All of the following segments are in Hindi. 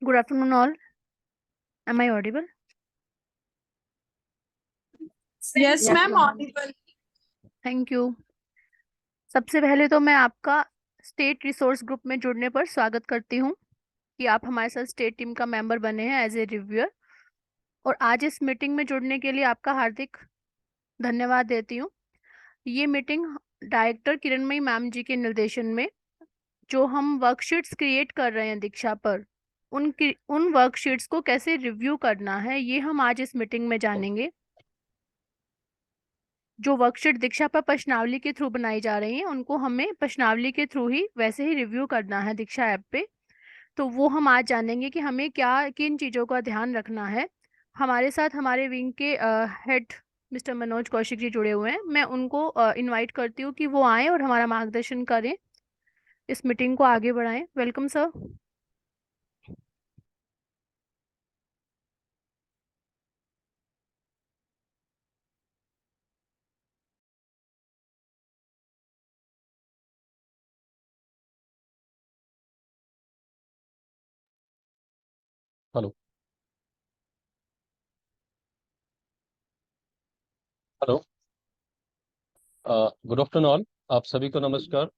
Good afternoon, all. Am I audible? Yes, ma'am, audible. Thank you. सबसे पहले तो मैं आपका स्टेट रिसोर्स ग्रुप में जुड़ने पर स्वागत करती हूँ कि आप हमारे साथ स्टेट टीम का मेंबर बने हैं एज ए रिव्यूअर। और आज इस मीटिंग में जुड़ने के लिए आपका हार्दिक धन्यवाद देती हूँ। ये मीटिंग डायरेक्टर किरणमयी मैम जी के निर्देशन में जो हम वर्कशीट्स क्रिएट कर रहे हैं दीक्षा पर, उन वर्कशीट्स को कैसे रिव्यू करना है ये हम आज इस मीटिंग में जानेंगे। जो वर्कशीट दीक्षा पर प्रश्नावली के थ्रू बनाई जा रही है उनको हमें प्रश्नावली के थ्रू ही वैसे ही रिव्यू करना है दीक्षा ऐप पे। तो वो हम आज जानेंगे कि हमें क्या किन चीज़ों का ध्यान रखना है। हमारे साथ हमारे विंग के हेड मिस्टर मनोज कौशिक जी जुड़े हुए हैं। मैं उनको इनवाइट करती हूँ कि वो आएं और हमारा मार्गदर्शन करें, इस मीटिंग को आगे बढ़ाएं। Welcome sir. Hello. Hello. Good afternoon all. आप सभी को नमस्कार।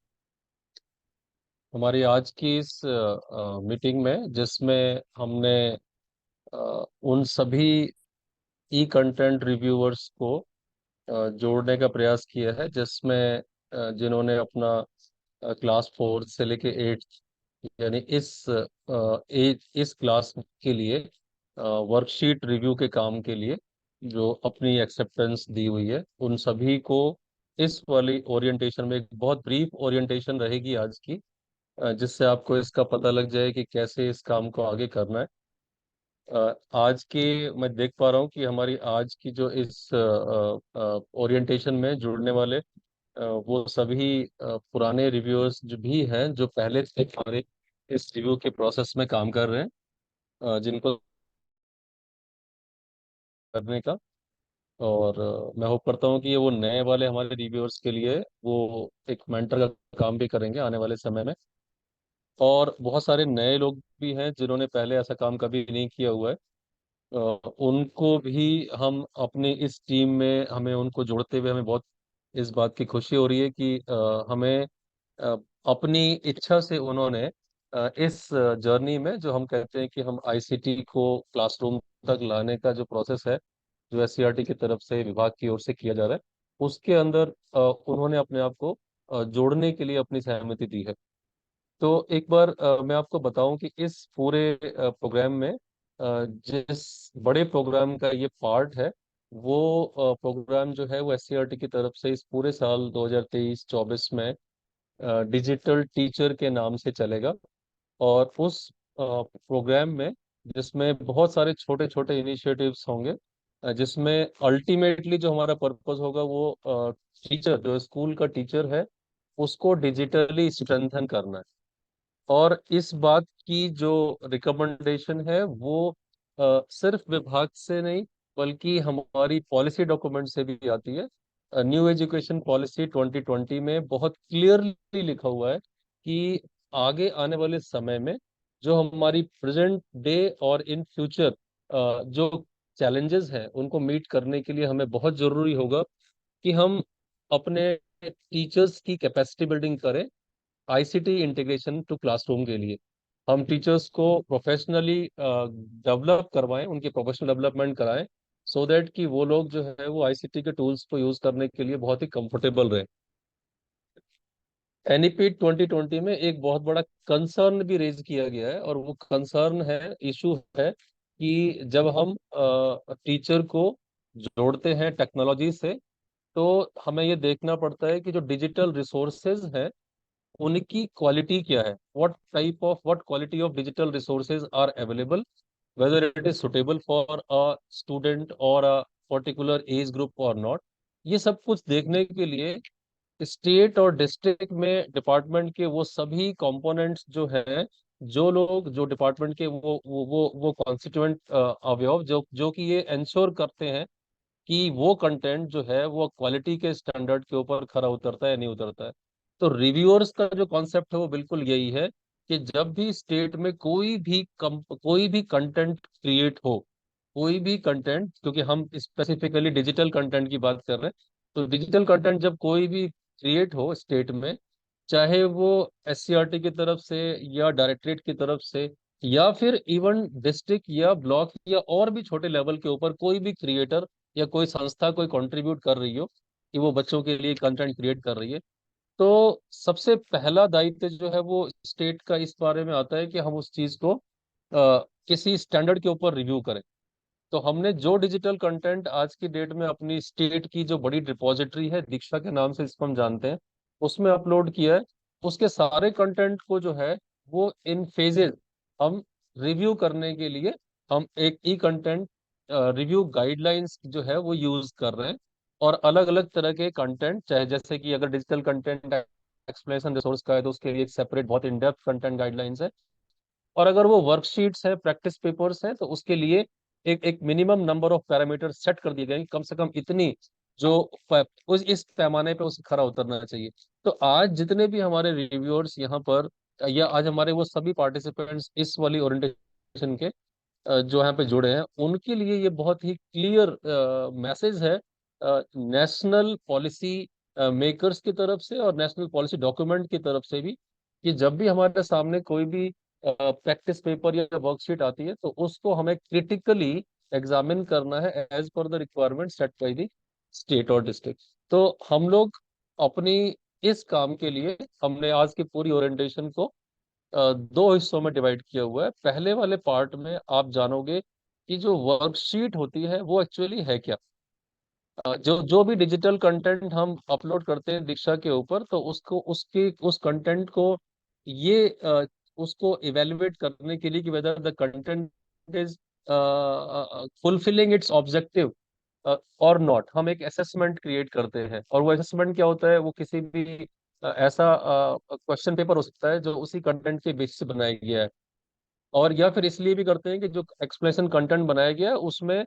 हमारी आज की इस मीटिंग में जिसमें हमने उन सभी ई कंटेंट रिव्यूअर्स को जोड़ने का प्रयास किया है जिसमें जिन्होंने अपना क्लास 4 से लेके 8 यानी इस क्लास के लिए वर्कशीट रिव्यू के काम के लिए जो अपनी एक्सेप्टेंस दी हुई है उन सभी को इस वाली ओरिएंटेशन में एक बहुत ब्रीफ ओरिएंटेशन रहेगी आज की, जिससे आपको इसका पता लग जाए कि कैसे इस काम को आगे करना है। आज के मैं देख पा रहा हूँ कि हमारी आज की जो इस ओरिएंटेशन में जुड़ने वाले वो सभी पुराने रिव्यूअर्स जो भी हैं जो पहले से हमारे इस रिव्यू के प्रोसेस में काम कर रहे हैं, जिनको करने का। और मैं होप करता हूँ कि ये वो नए वाले हमारे रिव्यूअर्स के लिए वो एक मेंटर का काम भी करेंगे आने वाले समय में। और बहुत सारे नए लोग भी हैं जिन्होंने पहले ऐसा काम कभी नहीं किया हुआ है। उनको भी हम अपनी इस टीम में हमें उनको जोड़ते हुए हमें बहुत इस बात की खुशी हो रही है कि हमें अ, अपनी इच्छा से उन्होंने इस जर्नी में जो हम कहते हैं कि हम आईसीटी को क्लासरूम तक लाने का जो प्रोसेस है जो एससीईआरटी की तरफ से विभाग की ओर से किया जा रहा है उसके अंदर उन्होंने अपने आप को जोड़ने के लिए अपनी सहमति दी है। तो एक बार मैं आपको बताऊं कि इस पूरे प्रोग्राम में जिस बड़े प्रोग्राम का ये पार्ट है वो प्रोग्राम जो है वो एससीईआरटी की तरफ से इस पूरे साल 2023-24 में डिजिटल टीचर के नाम से चलेगा। और उस प्रोग्राम में जिसमें बहुत सारे छोटे छोटे इनिशिएटिव्स होंगे, जिसमें अल्टीमेटली जो हमारा पर्पस होगा वो टीचर जो स्कूल का टीचर है उसको डिजिटली स्ट्रेंथन करना है। और इस बात की जो रिकमेंडेशन है वो सिर्फ विभाग से नहीं बल्कि हमारी पॉलिसी डॉक्यूमेंट से भी आती है। न्यू एजुकेशन पॉलिसी 2020 में बहुत क्लियरली लिखा हुआ है कि आगे आने वाले समय में जो हमारी प्रेजेंट डे और इन फ्यूचर जो चैलेंजेस हैं उनको मीट करने के लिए हमें बहुत जरूरी होगा कि हम अपने टीचर्स की कैपेसिटी बिल्डिंग करें आईसीटी इंटीग्रेशन टू क्लासरूम के लिए। हम टीचर्स को प्रोफेशनली डेवलप करवाएं, उनकी प्रोफेशनल डेवलपमेंट कराएं सो दैट कि वो लोग जो है वो आईसीटी के टूल्स को यूज करने के लिए बहुत ही कंफर्टेबल रहे। एनईपी 2020 में एक बहुत बड़ा कंसर्न भी रेज किया गया है और वो कंसर्न है, इशू है कि जब हम टीचर को जोड़ते हैं टेक्नोलॉजी से तो हमें ये देखना पड़ता है कि जो डिजिटल रिसोर्सेज हैं उनकी क्वालिटी क्या है, what quality of digital resources are available, whether it is suitable for a student or a particular age group or not। ये सब कुछ देखने के लिए स्टेट और डिस्ट्रिक्ट में डिपार्टमेंट के वो सभी कंपोनेंट्स जो हैं, जो लोग जो डिपार्टमेंट के वो कॉन्स्टिट्यूएंट अवयव जो कि ये इंश्योर करते हैं कि वो कंटेंट जो है वो क्वालिटी के स्टैंडर्ड के ऊपर खरा उतरता है या नहीं उतरता है। तो रिव्यूअर्स का जो कॉन्सेप्ट है वो बिल्कुल यही है कि जब भी स्टेट में कोई भी कंटेंट क्रिएट हो, कोई भी कंटेंट, क्योंकि हम स्पेसिफिकली डिजिटल कंटेंट की बात कर रहे हैं, तो डिजिटल कंटेंट जब कोई भी क्रिएट हो स्टेट में, चाहे वो एससीईआरटी की तरफ से या डायरेक्टरेट की तरफ से या फिर इवन डिस्ट्रिक्ट या ब्लॉक या और भी छोटे लेवल के ऊपर कोई भी क्रिएटर या कोई संस्था कोई कंट्रीब्यूट कर रही हो कि वो बच्चों के लिए कंटेंट क्रिएट कर रही है, तो सबसे पहला दायित्व जो है वो स्टेट का इस बारे में आता है कि हम उस चीज को किसी स्टैंडर्ड के ऊपर रिव्यू करें। तो हमने जो डिजिटल कंटेंट आज की डेट में अपनी स्टेट की जो बड़ी रिपॉजिटरी है, दीक्षा के नाम से इसको हम जानते हैं, उसमें अपलोड किया है, उसके सारे कंटेंट को जो है वो इन फेजेस हम रिव्यू करने के लिए हम एक ई कंटेंट रिव्यू गाइडलाइंस जो है वो यूज कर रहे हैं। और अलग अलग तरह के कंटेंट, चाहे जैसे कि अगर डिजिटल कंटेंट एक्सप्लेनेशन रिसोर्स का है तो उसके लिए एक सेपरेट बहुत इन डेप्थ कंटेंट गाइडलाइंस है। और अगर वो वर्कशीट्स है, प्रैक्टिस पेपर्स हैं, तो उसके लिए एक एक minimum number of parameter set कर दिए गए हैं कि कम से कम इतनी जो उस इस पैमाने पे उसे खरा उतरना चाहिए। तो आज जितने भी हमारे रिव्यूअर्स यहाँ पर या आज हमारे वो सभी पार्टिसिपेंट्स इस वाली ओरिएंटेशन के जो यहाँ पे जुड़े हैं, उनके लिए ये बहुत ही क्लियर मैसेज है नेशनल पॉलिसी मेकर्स की तरफ से और नेशनल पॉलिसी डॉक्यूमेंट की तरफ से भी, कि जब भी हमारे सामने कोई भी प्रैक्टिस पेपर या वर्कशीट आती है तो उसको हमें क्रिटिकली एग्जामिन करना है as per the requirement set by the state और डिस्ट्रिक्ट। तो हम लोग अपनी इस काम के लिए हमने आज की पूरी ओरिएंटेशन को दो हिस्सों में डिवाइड किया हुआ है। पहले वाले पार्ट में आप जानोगे कि जो वर्कशीट होती है वो एक्चुअली है क्या। जो जो भी डिजिटल कंटेंट हम अपलोड करते हैं दीक्षा के ऊपर, तो उसको उसके उस कंटेंट को ये उसको इवेलुएट करने के लिए कि whether the content is fulfilling it's objective और नॉट, हम एक असेसमेंट क्रिएट करते हैं। और वो असेसमेंट क्या होता है, वो किसी भी ऐसा क्वेश्चन पेपर हो सकता है जो उसी कंटेंट के बेसिस से बनाया गया है। और या फिर इसलिए भी करते हैं कि जो एक्सप्लेनेशन कंटेंट बनाया गया है उसमें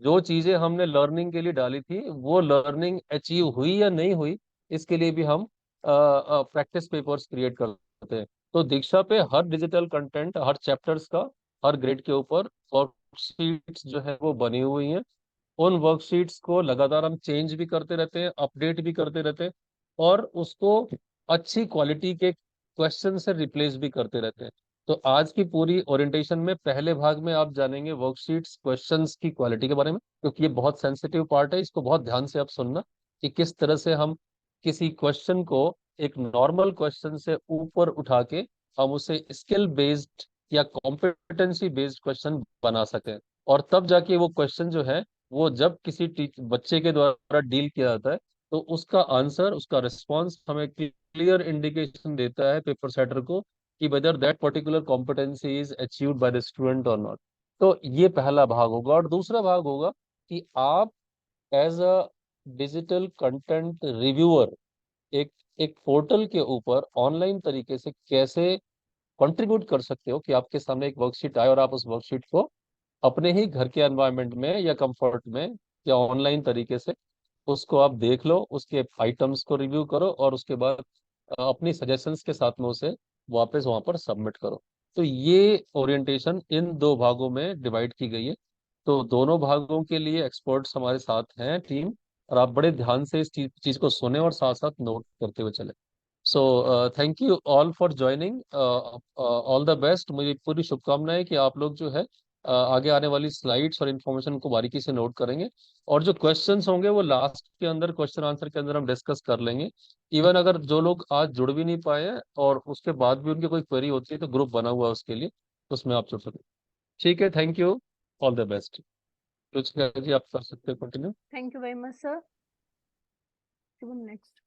जो चीजें हमने लर्निंग के लिए डाली थी वो लर्निंग अचीव हुई या नहीं हुई, इसके लिए भी हम प्रैक्टिस पेपर्स क्रिएट करते हैं। तो दीक्षा पे हर डिजिटल कंटेंट, हर चैप्टर्स का, हर ग्रेड के ऊपर वर्कशीट्स जो है वो बनी हुई हैं। उन वर्कशीट्स को लगातार हम चेंज भी करते रहते हैं, अपडेट भी करते रहते हैं, और उसको अच्छी क्वालिटी के क्वेश्चन से रिप्लेस भी करते रहते हैं। तो आज की पूरी ओरिएंटेशन में पहले भाग में आप जानेंगे वर्कशीट्स क्वेश्चंस की क्वालिटी के बारे में, क्योंकि ये बहुत सेंसिटिव पार्ट है, इसको बहुत ध्यान से आप सुनना कि किस तरह से हम किसी क्वेश्चन को एक नॉर्मल क्वेश्चन से ऊपर उठा के हम उसे स्किल बेस्ड या कॉम्पिटेंसी बेस्ड क्वेश्चन बना सकें। और तब जाके वो क्वेश्चन जो है वो जब किसी बच्चे के द्वारा डील किया जाता है तो उसका आंसर, उसका रिस्पॉन्स हमें क्लियर इंडिकेशन देता है पेपर सेटर को कि whether that particular competency is achieved by the student और नॉट। तो ये पहला भाग होगा। और दूसरा भाग होगा कि आप as a digital content reviewer एक एक पोर्टल के ऊपर ऑनलाइन तरीके से कैसे कंट्रीब्यूट कर सकते हो कि आपके सामने एक वर्कशीट आए और आप उस वर्कशीट को अपने ही घर के एनवायरनमेंट में या कंफर्ट में या ऑनलाइन तरीके से उसको आप देख लो, उसके आइटम्स को रिव्यू करो और उसके बाद अपनी सजेशंस के साथ में उसे वापस वहां पर सबमिट करो। तो ये ओरिएंटेशन इन दो भागों में डिवाइड की गई है। तो दोनों भागों के लिए एक्सपर्ट्स हमारे साथ हैं टीम, और आप बड़े ध्यान से इस चीज को सुने और साथ साथ नोट करते हुए चले। So thank you all for joining, all the best. मुझे पूरी शुभकामनाएं कि आप लोग जो है आगे आने वाली स्लाइड्स और इन्फॉर्मेशन को बारीकी से नोट करेंगे। और जो क्वेश्चंस होंगे वो लास्ट के अंदर क्वेश्चन आंसर के अंदर हम डिस्कस कर लेंगे। इवन अगर जो लोग आज जुड़ भी नहीं पाए हैं और उसके बाद भी उनकी कोई क्वेरी होती है तो ग्रुप बना हुआ है उसके लिए, उसमें आप जुड़ सकते हैं। ठीक है, thank you, all the best. कुछ जी आप कर सकते हैं continue. Thank you very much sir. Shubham next.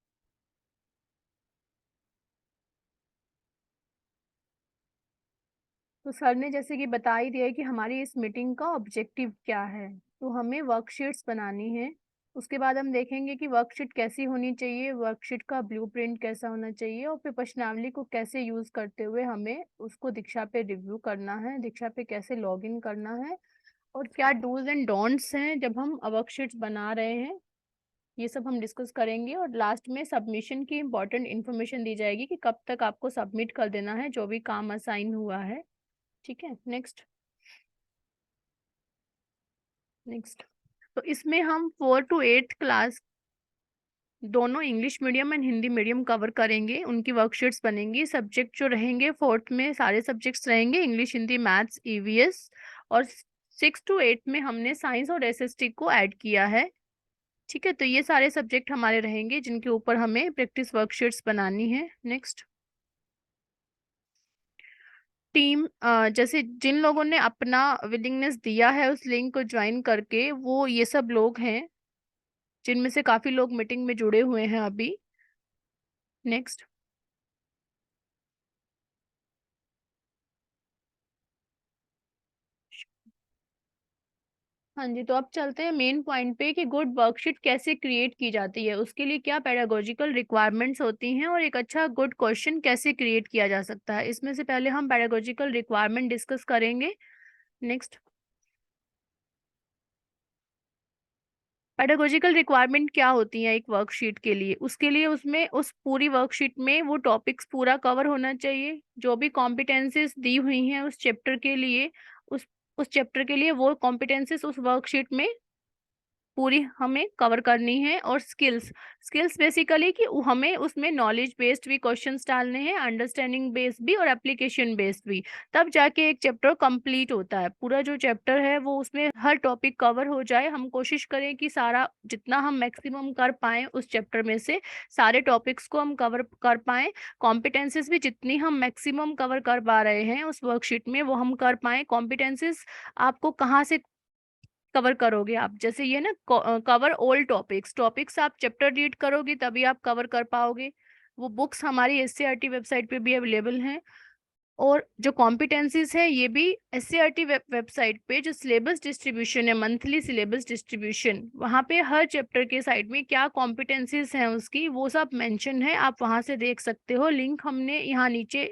तो सर ने जैसे कि बता ही दिया है कि हमारी इस मीटिंग का ऑब्जेक्टिव क्या है। तो हमें वर्कशीट्स बनानी है। उसके बाद हम देखेंगे कि वर्कशीट कैसी होनी चाहिए, वर्कशीट का ब्लूप्रिंट कैसा होना चाहिए, और फिर प्रश्नावली को कैसे यूज करते हुए हमें उसको दीक्षा पे रिव्यू करना है, दीक्षा पे कैसे लॉग इन करना है, और क्या डूज एंड डोंट्स हैं जब हम वर्कशीट्स बना रहे हैं। ये सब हम डिस्कस करेंगे और लास्ट में सबमिशन की इम्पोर्टेंट इन्फॉर्मेशन दी जाएगी कि कब तक आपको सबमिट कर देना है जो भी काम असाइन हुआ है। ठीक है, नेक्स्ट। तो इसमें हम 4th to 8th क्लास दोनों English medium and Hindi medium cover करेंगे। उनकी वर्कशीट्स बनेंगी। सब्जेक्ट जो रहेंगे 4th में सारे सब्जेक्ट्स रहेंगे, इंग्लिश, हिंदी, मैथ्स, ईवीएस। और 6 to 8 में हमने साइंस और एसएसटी को ऐड किया है। ठीक है, तो ये सारे सब्जेक्ट हमारे रहेंगे जिनके ऊपर हमें प्रैक्टिस वर्कशीट्स बनानी है। नेक्स्ट, टीम जैसे जिन लोगों ने अपना विलिंगनेस दिया है उस लिंक को ज्वाइन करके, वो ये सब लोग हैं जिनमें से काफी लोग मीटिंग में जुड़े हुए हैं अभी। नेक्स्ट, हाँ जी, तो अब चलते हैं मेन पॉइंट पे कि गुड वर्कशीट कैसे क्रिएट की जाती है, उसके लिए क्या पेडागोजिकल रिक्वायरमेंट्स होती हैं और एक अच्छा गुड क्वेश्चन कैसे क्रिएट किया जा सकता है। इसमें से पहले हम पेडागोजिकल रिक्वायरमेंट डिस्कस करेंगे। नेक्स्ट, पेडागोजिकल रिक्वायरमेंट क्या होती है एक वर्कशीट के लिए, उसके लिए उसमें उस पूरी वर्कशीट में वो टॉपिक्स पूरा कवर होना चाहिए। जो भी कॉम्पिटेंसीज दी हुई हैं उस चैप्टर के लिए, उस चैप्टर के लिए वो कॉम्पिटेंसीज उस वर्कशीट में पूरी हमें कवर करनी है। और स्किल्स बेसिकली कि हमें उसमें नॉलेज बेस्ड भी क्वेश्चंस डालने हैं, अंडरस्टैंडिंग बेस्ड भी और एप्लीकेशन बेस्ड भी। तब जाके एक चैप्टर कंप्लीट होता है। पूरा जो चैप्टर है वो उसमें हर टॉपिक कवर हो जाए। हम कोशिश करें कि सारा जितना हम मैक्सिमम कर पाएं उस चैप्टर में से सारे टॉपिक्स को हम कवर कर पाएं। कॉम्पिटेंसीज भी जितनी हम मैक्सिमम कवर कर पा रहे हैं उस वर्कशीट में वो हम कर पाएं। कॉम्पिटेंसीज आपको कहाँ से कवर करोगे आप, जैसे ये ना कवर ऑल टॉपिक्स आप चैप्टर रीड करोगे तभी आप कवर कर पाओगे। वो बुक्स हमारी एससीईआरटी वेबसाइट पे भी अवेलेबल हैं। और जो कॉम्पिटेंसीज है ये भी एससीईआरटी वेबसाइट पे जो सिलेबस डिस्ट्रीब्यूशन है, मंथली सिलेबस डिस्ट्रीब्यूशन, वहाँ पे हर चैप्टर के साइड में क्या कॉम्पिटेंसीज हैं उसकी वो सब मेंशन है, आप वहाँ से देख सकते हो। लिंक हमने यहाँ नीचे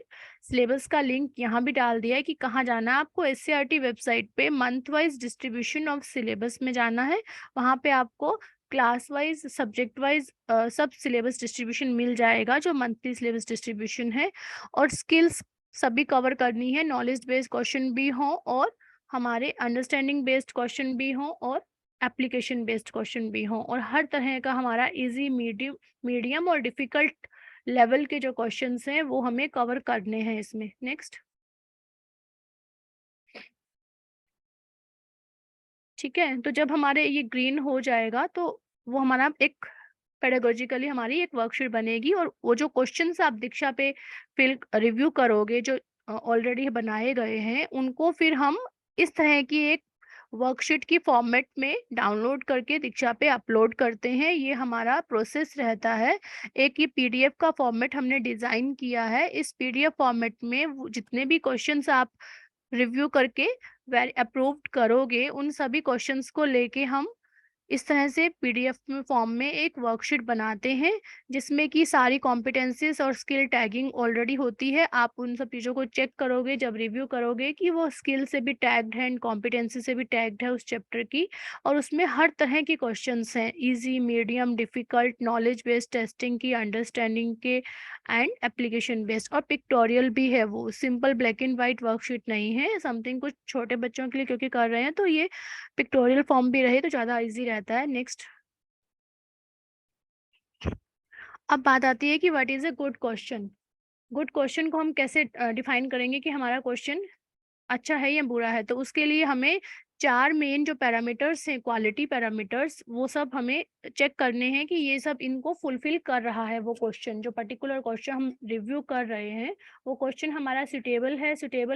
सिलेबस का लिंक यहाँ भी डाल दिया है कि कहाँ जाना है आपको। एससीईआरटी वेबसाइट पे month wise distribution of syllabus में जाना है। वहाँ पे आपको क्लास वाइज, सब्जेक्ट वाइज सब सिलेबस डिस्ट्रीब्यूशन मिल जाएगा जो मंथली सिलेबस डिस्ट्रीब्यूशन है। और स्किल्स सभी कवर करनी है, नॉलेज बेस्ड क्वेश्चन भी हो और हमारे अंडरस्टैंडिंग बेस्ड क्वेश्चन भी हो और एप्लीकेशन बेस्ड क्वेश्चन भी हो। और हर तरह का हमारा इजी, मीडियम और डिफिकल्ट लेवल के जो क्वेश्चंस हैं वो हमें कवर करने हैं इसमें। नेक्स्ट, ठीक है, तो जब हमारे ये ग्रीन हो जाएगा तो वो हमारा एक पेडागोजिकली हमारी एक वर्कशीट बनेगी। और वो जो क्वेश्चंस आप दीक्षा पे फिल रिव्यू करोगे जो ऑलरेडी बनाए गए हैं उनको फिर हम इस तरह की एक वर्कशीट की फॉर्मेट में डाउनलोड करके दीक्षा पे अपलोड करते हैं। ये हमारा प्रोसेस रहता है। एक ये पीडीएफ का फॉर्मेट हमने डिजाइन किया है। इस पीडीएफ फॉर्मेट में जितने भी क्वेश्चंस आप रिव्यू करके अप्रूव्ड करोगे उन सभी क्वेश्चंस को लेके हम इस तरह से पीडीएफ में फॉर्म में एक वर्कशीट बनाते हैं जिसमें कि सारी कॉम्पिटेंसीज और स्किल टैगिंग ऑलरेडी होती है। आप उन सब चीज़ों को चेक करोगे जब रिव्यू करोगे कि वो स्किल से भी टैग्ड है एंड कॉम्पिटेंसी से भी टैग्ड है उस चैप्टर की। और उसमें हर तरह के क्वेश्चंस हैं, easy, medium, difficult, knowledge based testing की, अंडरस्टैंडिंग के एंड एप्लीकेशन बेस्ड। और पिक्टोरियल भी है, वो simple black and white worksheet नहीं है। समथिंग कुछ छोटे बच्चों के लिए क्योंकि कर रहे हैं तो ये पिक्टोरियल फॉर्म भी रहे तो ज़्यादा इजी रहता है। नेक्स्ट, अब बात आती है कि what is a good question. Good question को हम कैसे डिफाइन करेंगे कि हमारा क्वेश्चन अच्छा है या बुरा है। तो उसके लिए हमें 4 मेन जो पैरामीटर्स हैं, क्वालिटी पैरामीटर्स, वो सब हमें चेक करने हैं कि ये सब इनको फुलफिल कर रहा है वो क्वेश्चन। जो पर्टिकुलर क्वेश्चन हम रिव्यू कर रहे हैं वो क्वेश्चन हमारा सुटेबल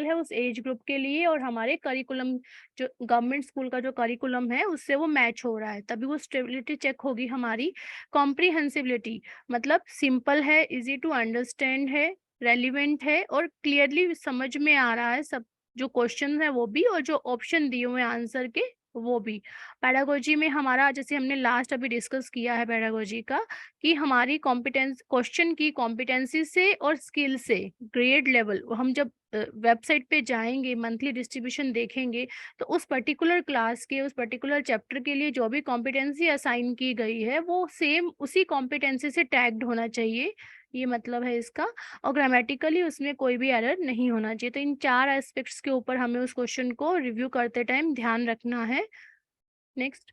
है उस एज ग्रुप के लिए और हमारे करिकुलम, जो गवर्नमेंट स्कूल का जो करिकुलम है उससे वो मैच हो रहा है, तभी वो स्टेबिलिटी चेक होगी हमारी। कॉम्प्रीहेंसिबिलिटी मतलब सिंपल है, इजी टू अंडरस्टैंड है, रेलिवेंट है और क्लियरली समझ में आ रहा है सब जो क्वेश्चन है वो भी और जो ऑप्शन दिए हुए आंसर के वो भी। पैडागोजी में हमारा जैसे हमने लास्ट अभी डिस्कस किया है पैडागोजी का कि हमारी कॉम्पिटेंस, क्वेश्चन की कॉम्पिटेंसी से और स्किल से ग्रेड लेवल हम जब वेबसाइट पे जाएंगे, मंथली डिस्ट्रीब्यूशन देखेंगे, तो उस पर्टिकुलर क्लास के, उस पर्टिकुलर चैप्टर के लिए जो भी कॉम्पिटेंसी असाइन की गई है वो सेम उसी कॉम्पिटेंसी से टैग्ड होना चाहिए, ये मतलब है इसका। और ग्रामेटिकली उसमें कोई भी एरर नहीं होना चाहिए। तो इन 4 एस्पेक्ट्स के ऊपर हमें उस क्वेश्चन को रिव्यू करते टाइम ध्यान रखना है। Next,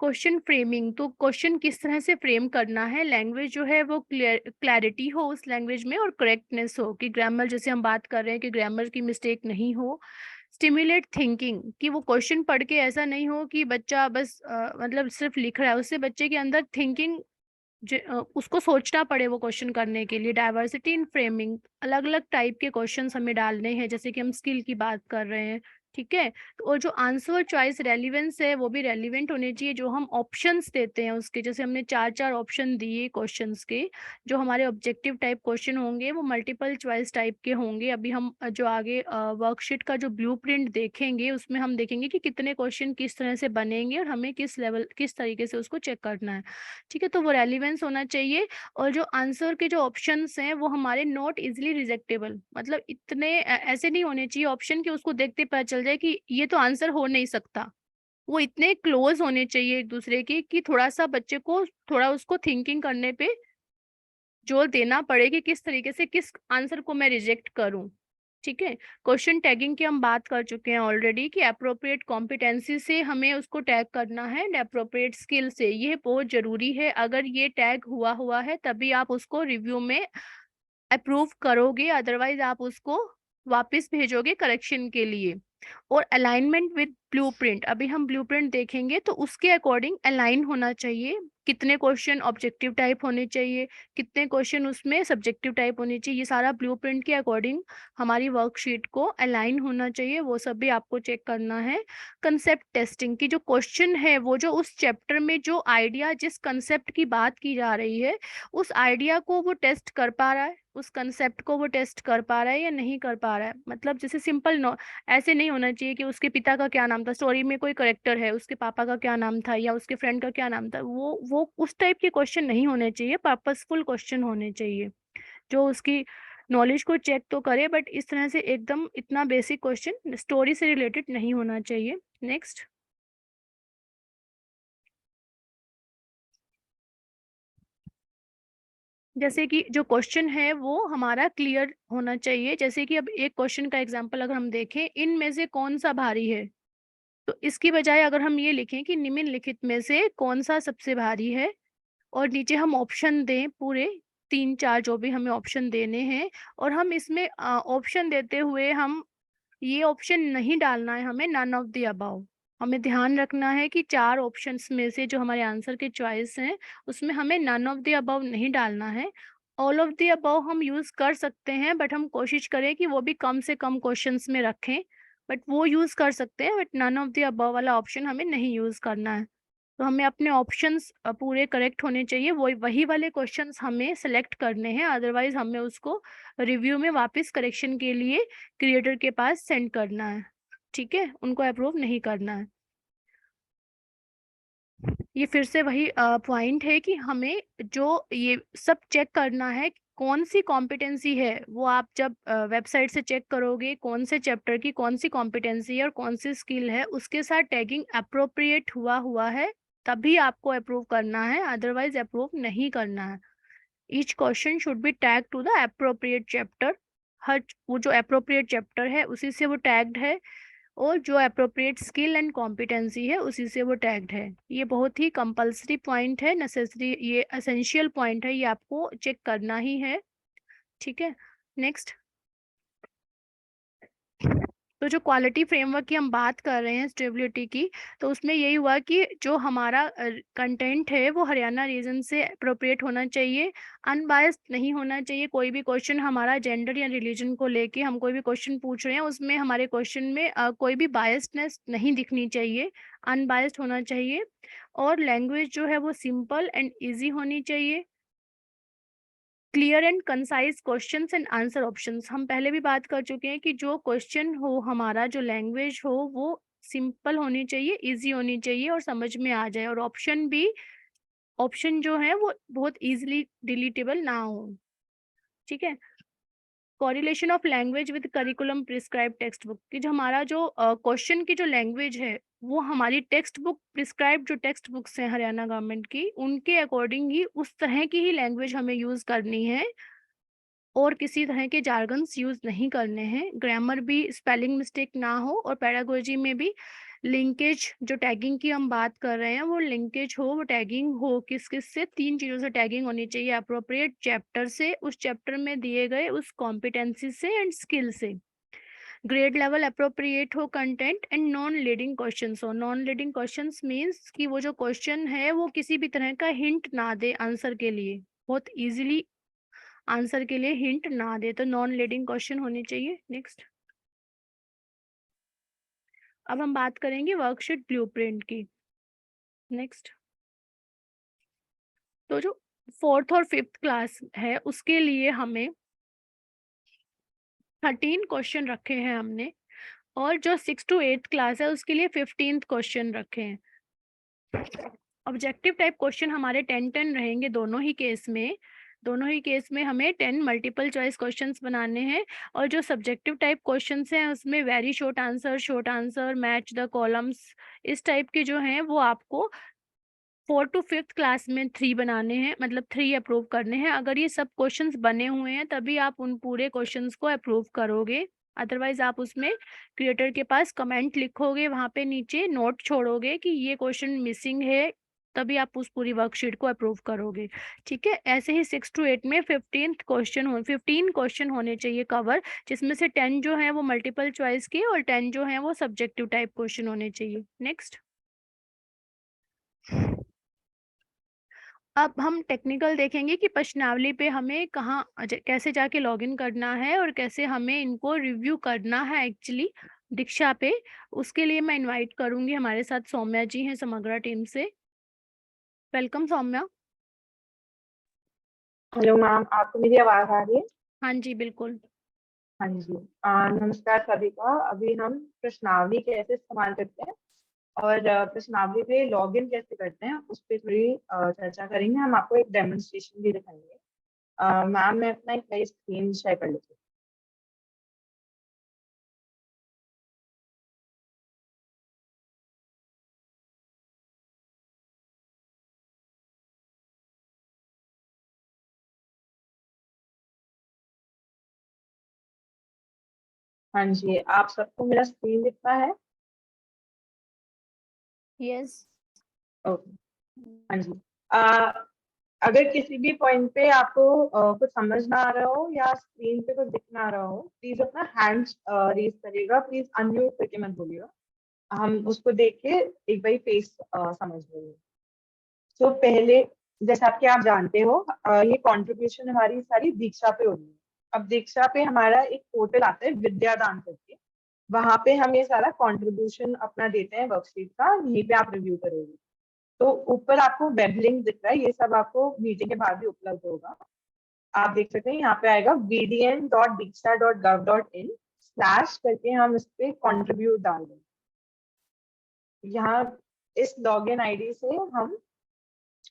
question framing. तो क्वेश्चन किस तरह से फ्रेम करना है, लैंग्वेज जो है वो क्लैरिटी हो उस लैंग्वेज में और करेक्टनेस हो, कि ग्रामर जैसे हम बात कर रहे हैं कि ग्रामर की मिस्टेक नहीं हो। स्टिमुलेट थिंकिंग, कि वो क्वेश्चन पढ़ के ऐसा नहीं हो कि बच्चा बस मतलब सिर्फ लिख रहा है, उससे बच्चे के अंदर थिंकिंग उसको सोचना पड़े वो क्वेश्चन करने के लिए। डाइवर्सिटी इन फ्रेमिंग, अलग अलग टाइप के क्वेश्चंस हमें डालने हैं, जैसे कि हम स्किल की बात कर रहे हैं, ठीक है। तो और जो आंसर चॉइस रेलिवेंस है वो भी रेलिवेंट होने चाहिए। जो हम ऑप्शंस देते हैं उसके, जैसे हमने 4 ऑप्शन दिए क्वेश्चंस के, जो हमारे ऑब्जेक्टिव टाइप क्वेश्चन होंगे वो मल्टीपल चॉइस टाइप के होंगे। अभी हम जो आगे वर्कशीट का जो ब्लूप्रिंट देखेंगे उसमें हम देखेंगे कि कितने क्वेश्चन किस तरह से बनेंगे और हमें किस तरीके से उसको चेक करना है, ठीक है। तो वो रेलिवेंस होना चाहिए। और जो आंसर के जो ऑप्शंस हैं वो हमारे नॉट इजीली रिजेक्टेबल, मतलब इतने ऐसे नहीं होने चाहिए ऑप्शन कि उसको देखते पता चल जाए कि ये तो आंसर हो नहीं सकता। वो इतने क्लोज होने चाहिए एक दूसरे के कि थोड़ा सा बच्चे को थोड़ा उसको थिंकिंग करने पे जोर देना पड़े कि किस तरीके से किस आंसर को मैं रिजेक्ट करूं, ठीक है। क्वेश्चन टैगिंग की हम बात कर चुके हैं ऑलरेडी, कि अप्रोप्रिएट कॉम्पिटेंसी से हमें उसको टैग करना है एंड अप्रोप्रिएट स्किल से। ये बहुत जरूरी है, अगर ये टैग हुआ हुआ है तभी आप उसको रिव्यू में अप्रूव करोगे, अदरवाइज आप उसको वापस भेजोगे करेक्शन के लिए। और अलाइनमेंट विद ब्लूप्रिंट, अभी हम ब्लूप्रिंट देखेंगे तो उसके अकॉर्डिंग अलाइन होना चाहिए। कितने क्वेश्चन ऑब्जेक्टिव टाइप होने चाहिए, कितने क्वेश्चन उसमें सब्जेक्टिव टाइप होने चाहिए, ये सारा ब्लूप्रिंट के अकॉर्डिंग हमारी वर्कशीट को अलाइन होना चाहिए, वो सब भी आपको चेक करना है। कंसेप्ट टेस्टिंग, की जो क्वेश्चन है वो जो उस चैप्टर में जो आइडिया, जिस कंसेप्ट की बात की जा रही है उस आइडिया को वो टेस्ट कर पा रहा है, उस कंसेप्ट को वो टेस्ट कर पा रहा है या नहीं कर पा रहा है। मतलब जैसे सिंपल ऐसे नहीं होना चाहिए कि उसके पिता का क्या नाम था, स्टोरी में कोई करेक्टर है उसके पापा का क्या नाम था या उसके फ्रेंड का क्या नाम था, वो उस टाइप के क्वेश्चन नहीं होने चाहिए, पर्पसफुल क्वेश्चन होने चाहिए जो उसकी नॉलेज को चेक तो करे, बट इस तरह से एकदम इतना बेसिक क्वेश्चन स्टोरी से रिलेटेड नहीं होना चाहिए। नेक्स्ट, जैसे कि जो क्वेश्चन है वो हमारा क्लियर होना चाहिए। जैसे कि अब एक क्वेश्चन का एग्जांपल अगर हम देखें, इनमें से कौन सा भारी है, तो इसकी बजाय अगर हम ये लिखें कि निम्नलिखित में से कौन सा सबसे भारी है, और नीचे हम ऑप्शन दें पूरे 3-4 जो भी हमें ऑप्शन देने हैं, और हम इसमें ऑप्शन देते हुए हम ये ऑप्शन नहीं डालना है हमें नन ऑफ द अबाउ। हमें ध्यान रखना है कि 4 ऑप्शंस में से जो हमारे आंसर के चॉइस हैं उसमें हमें नन ऑफ द अबाउ नहीं डालना है। ऑल ऑफ द अबाउ हम यूज कर सकते हैं, बट हम कोशिश करें कि वो भी कम से कम क्वेश्चंस में रखें, बट वो यूज कर सकते हैं, but none of the above वाला ऑप्शन हमें नहीं यूज करना है। तो हमें अपने ऑप्शंस पूरे करेक्ट होने चाहिए, वो वही वाले क्वेश्चंस हमें सेलेक्ट करने हैं, अदरवाइज हमें उसको रिव्यू में वापस करेक्शन के लिए क्रिएटर के पास सेंड करना है, ठीक है, उनको अप्रूव नहीं करना है। ये फिर से वही पॉइंट है कि हमें जो ये सब चेक करना है कौन सी कॉम्पिटेंसी है, वो आप जब वेबसाइट से चेक करोगे कौन से चैप्टर की कौन सी कॉम्पिटेंसी है और कौन सी स्किल है, उसके साथ टैगिंग अप्रोप्रिएट हुआ है तभी आपको अप्रूव करना है, अदरवाइज अप्रूव नहीं करना है। Each question should be tag to the appropriate chapter, हर वो जो अप्रोप्रिएट चैप्टर है उसी से वो टैग्ड है, और जो अप्रोप्रिएट स्किल एंड कॉम्पिटेंसी है उसी से वो टैग्ड है। ये बहुत ही कंपलसरी पॉइंट है, नेसेसरी, ये एसेंशियल पॉइंट है, ये आपको चेक करना ही है, ठीक है। नेक्स्ट, तो जो क्वालिटी फ्रेमवर्क की हम बात कर रहे हैं स्टेबिलिटी की, तो उसमें यही हुआ कि जो हमारा कंटेंट है वो हरियाणा रीजन से अप्रोप्रिएट होना चाहिए, अनबायस्ड नहीं होना चाहिए। कोई भी क्वेश्चन हमारा जेंडर या रिलीजन को लेके हम कोई भी क्वेश्चन पूछ रहे हैं उसमें हमारे क्वेश्चन में कोई भी बायस्डनेस नहीं दिखनी चाहिए, अनबायस्ड होना चाहिए। और लैंग्वेज जो है वो सिंपल एंड ईजी होनी चाहिए। Clear and concise questions and answer options, हम पहले भी बात कर चुके हैं कि जो क्वेश्चन हो हमारा, जो लैंग्वेज हो वो सिंपल होनी चाहिए, इजी होनी चाहिए और समझ में आ जाए, और ऑप्शन भी ऑप्शन जो है वो बहुत इजीली डिलीटेबल ना हो। ठीक है। Correlation of language with curriculum prescribe text book की जो हमारा जो क्वेश्चन की जो लैंग्वेज है वो हमारी टेक्स्ट बुक प्रिस्क्राइब जो टेक्स्ट बुक्स हैं हरियाणा गवर्नमेंट की उनके अकॉर्डिंग ही उस तरह की ही लैंग्वेज हमें यूज करनी है और किसी तरह के जार्गन्स यूज नहीं करने हैं। ग्रामर भी स्पेलिंग मिस्टेक ना हो और पेडागोजी में भी लिंकेज जो टैगिंग की हम बात कर रहे हैं वो लिंकेज हो, वो टैगिंग हो किस किस से, 3 चीजों से टैगिंग होनी चाहिए। अप्रोप्रिएट चैप्टर से, उस चैप्टर में दिए गए उस कॉम्पिटेंसी से एंड स्किल से। ग्रेड लेवल अप्रोप्रिएट हो content and non leading questions हो। नॉन लीडिंग क्वेश्चंस मींस कि वो जो क्वेश्चन है वो किसी भी तरह का हिंट ना दे आंसर के लिए, बहुत इजीली आंसर के लिए हिंट ना दे, तो नॉन लीडिंग क्वेश्चन होने चाहिए। नेक्स्ट, अब हम बात करेंगे वर्कशीट ब्लूप्रिंट की। नेक्स्ट, तो जो 4th और 5th क्लास है उसके लिए हमें 13 क्वेश्चन रखे हैं हमने, और जो 6th to 8th क्लास है उसके लिए 15th क्वेश्चन रखे हैं। ऑब्जेक्टिव टाइप क्वेश्चन हमारे 10 रहेंगे दोनों ही केस में। दोनों ही केस में हमें 10 मल्टीपल चॉइस क्वेश्चंस बनाने हैं, और जो सब्जेक्टिव टाइप क्वेश्चंस हैं उसमें very short answer, match the columns, इस टाइप के जो हैं वो आपको 4th to 5th क्लास में 3 बनाने हैं, मतलब 3 अप्रूव करने हैं। अगर ये सब क्वेश्चंस बने हुए हैं तभी आप उन पूरे क्वेश्चंस को अप्रूव करोगे, अदरवाइज आप उसमें क्रिएटर के पास कमेंट लिखोगे, वहां पे नीचे नोट छोड़ोगे कि ये क्वेश्चन मिसिंग है, तभी आप उस पूरी वर्कशीट को अप्रूव करोगे। ठीक है। ऐसे ही 6 to 8 में 15 क्वेश्चन होने चाहिए कवर, जिसमें से 10 जो है वो मल्टीपल चॉइस के और 10 जो है वो सब्जेक्टिव टाइप क्वेश्चन होने चाहिए। नेक्स्ट, अब हम टेक्निकल देखेंगे कि प्रश्नावली पे हमें कहाँ कैसे जाके लॉगिन करना है और कैसे हमें इनको रिव्यू करना है एक्चुअली दीक्षा पे। उसके लिए मैं इनवाइट करूंगी, हमारे साथ सौम्या जी हैं समग्रा टीम से। वेलकम सौम्या। हेलो मैम, आपको मेरी आवाज आ रही है? हाँ जी बिल्कुल। हाँ जी। नमस्कार सभी का। अभी हम प्रश्नावली कैसे इस्तेमाल करते हैं और प्रश्नावली पे लॉगिन कैसे करते हैं उस पर थोड़ी चर्चा करेंगे। हम आपको एक डेमोन्स्ट्रेशन भी दिखाएंगे। मैम, मैं अपना एक नई स्क्रीन शेयर कर लेती हूँ। हाँ जी, आप सबको मेरा स्क्रीन दिखता है? यस। ओके। हाँ जी। अगर किसी भी पॉइंट पे आपको कुछ समझ ना आ रहा हो या स्क्रीन पे कुछ दिख ना रहा हो, प्लीज अपना हैंड रेज करिएगा। प्लीज अनम्यूट करके मत बोलिएगा। हम उसको देख के एक बार फेस समझ लेंगे। तो पहले, जैसा कि आप जानते हो, ये कंट्रीब्यूशन हमारी सारी दीक्षा पे होगी। अब दीक्षा पे हमारा एक पोर्टल आता है विद्यादान करके, वहां पे हम ये सारा कंट्रीब्यूशन अपना देते हैं वर्कशीट का, यहीं पे आप रिव्यू करोगे। तो ऊपर आपको वेब लिंक दिख रहा है, ये सब आपको मीटिंग के बाद भी उपलब्ध होगा। आप देख सकते हैं यहाँ पे आएगा vdn.diksha.gov.in स्लैश करके, हम इस पे कंट्रीब्यूट डाल देंगे। यहाँ इस लॉगिन आईडी से हम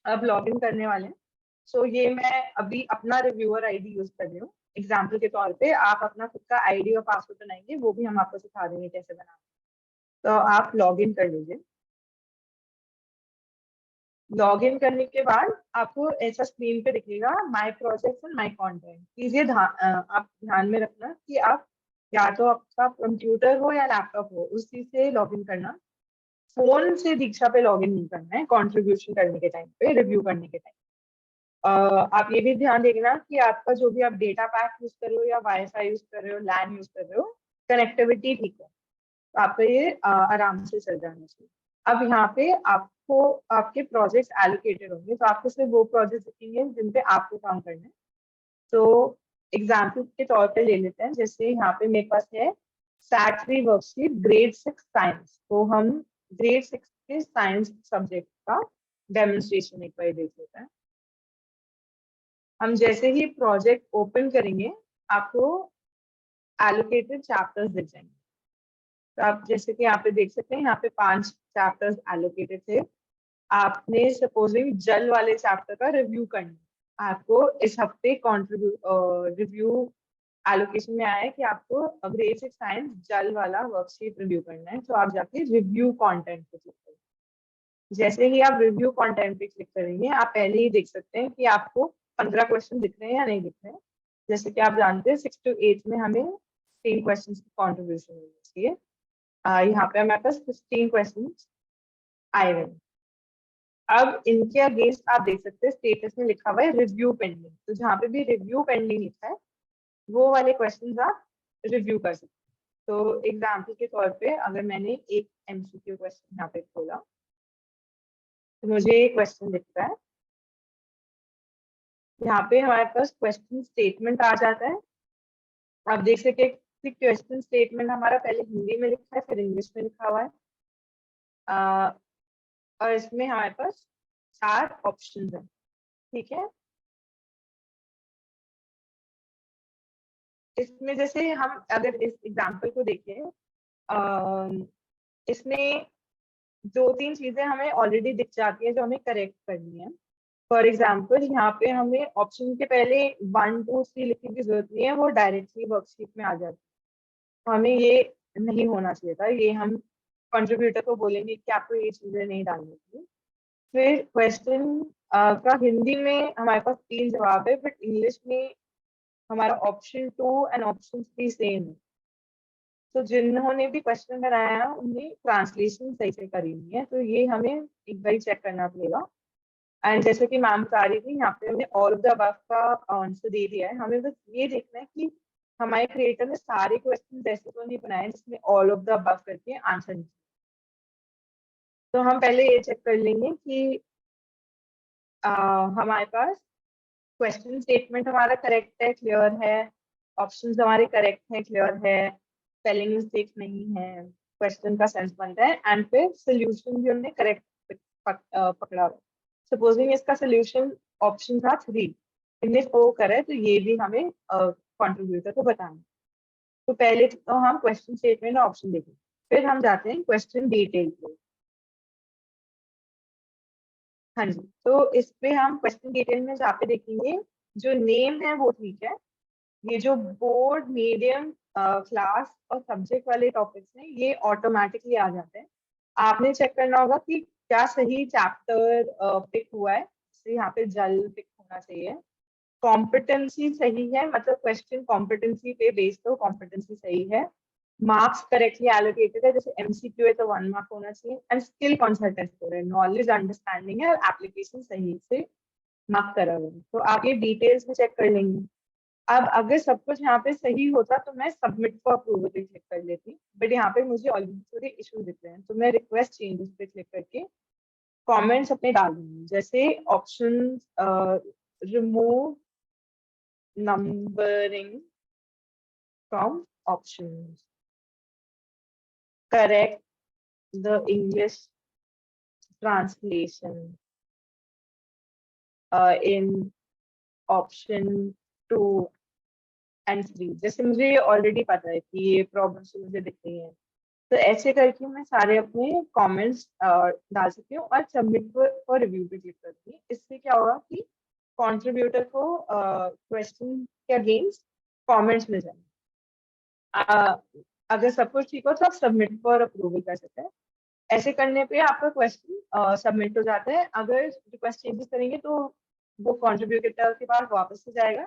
अब लॉगिन करने वाले हैं। सो ये मैं अभी अपना रिव्यूअर आईडी यूज कर रही हूँ एग्जाम्पल के तौर पे। आप अपना खुद का आईडी और पासवर्ड बनाएंगे, वो भी हम आपको सिखा देंगे कैसे बनाना। तो आप लॉगिन कर लीजिए। लॉगिन करने के बाद आपको ऐसा स्क्रीन पे दिखेगा my projects and my content. Please ये आप ध्यान में रखना कि आप या तो आपका कंप्यूटर हो या लैपटॉप हो, उस चीज से लॉगिन करना। फोन से दीक्षा पे लॉगिन नहीं करना है कंट्रीब्यूशन करने के टाइम पे, रिव्यू करने के टाइम। आप ये भी ध्यान देना कि आपका जो भी आप डेटा पैक यूज कर रहे हो या वाईफाई यूज कर रहे हो, लैन यूज कर रहे हो, कनेक्टिविटी ठीक है, तो आपका ये आराम से चल जाना चाहिए। अब यहाँ पे आपको आपके प्रोजेक्ट्स एलोकेटेड होंगे, तो आपको सिर्फ वो प्रोजेक्ट दिखेंगे जिन पे आपको काम करना है। तो एग्जाम्पल के तौर पे ले लेते हैं, जैसे यहाँ पे मेरे पास है सैटरी वर्कशीट ग्रेड 6 साइंस। तो हम ग्रेड 6 के साइंस सब्जेक्ट का डेमोन्स्ट्रेशन एक बार देख लेते हैं। हम जैसे ही प्रोजेक्ट ओपन करेंगे, आपको एलोकेटेड चैप्टर्स दिख जाएंगे। तो आप जैसे कि यहाँ पे देख सकते हैं, यहाँ पे 5 चैप्टर्स एलोकेटेड थे। आपने सपोजिंग जल वाले चैप्टर का रिव्यू करना है, आपको इस हफ्ते रिव्यू एलोकेशन में आया है कि आपको ग्रेड 6 साइंस जल वाला वर्कशीट रिव्यू करना है, तो आप जाके रिव्यू कंटेंट पे क्लिक करें। जैसे ही आप रिव्यू कंटेंट पे क्लिक करेंगे, आप पहले ही देख सकते हैं कि आपको 15 क्वेश्चन दिख रहे हैं या नहीं दिख रहे हैं। जैसे कि आप जानते हैं 6 to 8 में हमें 3 क्वेश्चन की कॉन्ट्रीब्यूशन होनी चाहिए। यहाँ पे हमारे पास 15 क्वेश्चन आए हुए हैं। अब इनके अगेंस्ट आप देख सकते हैं स्टेटस में लिखा हुआ है रिव्यू पेंडिंग, तो जहाँ पे भी रिव्यू पेंडिंग लिखा है वो वाले क्वेश्चन आप रिव्यू कर सकते हैं। तो एग्जाम्पल के तौर पे अगर मैंने एक MCQ क्वेश्चन यहाँ पे खोला, तो मुझे एक क्वेश्चन दिख रहा है। यहाँ पे हमारे पास क्वेश्चन स्टेटमेंट आ जाता है। आप देख सकते हैं कि क्वेश्चन स्टेटमेंट हमारा पहले हिंदी में लिखा है, फिर इंग्लिश में लिखा हुआ है। और इसमें हमारे पास 4 ऑप्शन है, ठीक है। इसमें जैसे हम अगर इस एग्जाम्पल को देखें, इसमें 2-3 चीजें हमें ऑलरेडी दिख जाती है जो हमें करेक्ट करनी है। फॉर एग्जाम्पल यहाँ पे हमें ऑप्शन के पहले 1 2 3 लिखने की जरूरत नहीं है, वो डायरेक्टली वर्कशीट में आ जाती है। तो हमें ये नहीं होना चाहिए था, ये हम कंट्रीब्यूटर को बोलेंगे कि आपको ये चीजें नहीं डालनी थी। फिर क्वेश्चन का हिंदी में हमारे पास 3 जवाब है, बट इंग्लिश में हमारा ऑप्शन 2 एंड ऑप्शन 3 सेम है। तो जिन्होंने भी क्वेश्चन बनाया है उन्हें ट्रांसलेशन सही से करी हुई है, तो ये हमें एक बार चेक करना पड़ेगा। एंड जैसे कि मैम बता रही थी, यहाँ पे हमने ऑल ऑफ द अबव का आंसर दे दिया है। हमें बस ये देखना है कि हमारे क्रिएटर ने सारे क्वेश्चन ऐसे तो नहीं बनाए जिसमें ऑल ऑफ द अबव करके आंसर नहीं। तो हम पहले ये चेक कर लेंगे कि हमारे पास क्वेश्चन स्टेटमेंट हमारा करेक्ट है, क्लियर है, ऑप्शंस हमारे करेक्ट है, क्लियर है, स्पेलिंग मिस्टेक नहीं है, क्वेश्चन का सेंस बनता है, एंड फिर सोल्यूशन भी हमने करेक्ट पकड़ा हुआ है। सपोजिंग इसका सोल्यूशन ऑप्शन था 3, इनने 4 करे, तो ये भी हमें कंट्रीब्यूटर को बताना। तो पहले तो हम क्वेश्चन स्टेटमेंट ऑप्शन देखें, फिर हम जाते हैं क्वेश्चन डिटेल पे। हाँ जी, तो इस पे हम क्वेश्चन डिटेल में जहाँ पे देखेंगे जो नेम है वो ठीक है। ये जो बोर्ड, मीडियम, क्लास और सब्जेक्ट वाले टॉपिक्स हैं ये ऑटोमेटिकली आ जाते हैं। आपने चेक करना होगा कि क्या सही चैप्टर पिक हुआ है, जैसे यहाँ पे जल पिक होना चाहिए। कॉम्पिटेंसी सही है, मतलब क्वेश्चन कॉम्पिटेंसी पे बेस्ड हो, कॉम्पिटेंसी सही है। मार्क्स करेक्टली एलोकेटेड है, जैसे MCQ है तो 1 मार्क होना चाहिए। एंड स्किल कौन सा टेस्ट हो रहा है, नॉलेज अंडरस्टैंडिंग है और एप्लीकेशन सही से मार्क करा हुआ है। तो आप ये डिटेल्स में चेक कर लेंगे। अब अगर सब कुछ यहाँ पे सही होता तो मैं सबमिट फॉर अप्रूवल पे क्लिक कर लेती, बट यहाँ पे मुझे ऑलरेडी थोड़े इशू दिख रहे हैं, तो मैं रिक्वेस्ट चेंजेस पे क्लिक करके कमेंट्स अपने डाल दूंगी। जैसे option remove numbering from options, correct the English translation in option 2 and 3। जैसे मुझे ऑलरेडी पता है कि ये प्रॉब्लम्स मुझे दिख रही है, तो ऐसे करके मैं सारे अपने कमेंट्स डाल सकती हूँ और सबमिट फॉर रिव्यू पे क्लिक करती हूँ। इससे क्या होगा कि कंट्रीब्यूटर को क्वेश्चन के अगेंस्ट कमेंट्स मिल जाएंगे। अगर सब कुछ ठीक हो तो आप सबमिट फॉर अप्रूवल कर सकते हैं। ऐसे करने पे आपका क्वेश्चन सबमिट हो जाता है। अगर रिक्वेस्ट चेंजेस करेंगे तो वो कंट्रीब्यूटर के पास वापस से जाएगा,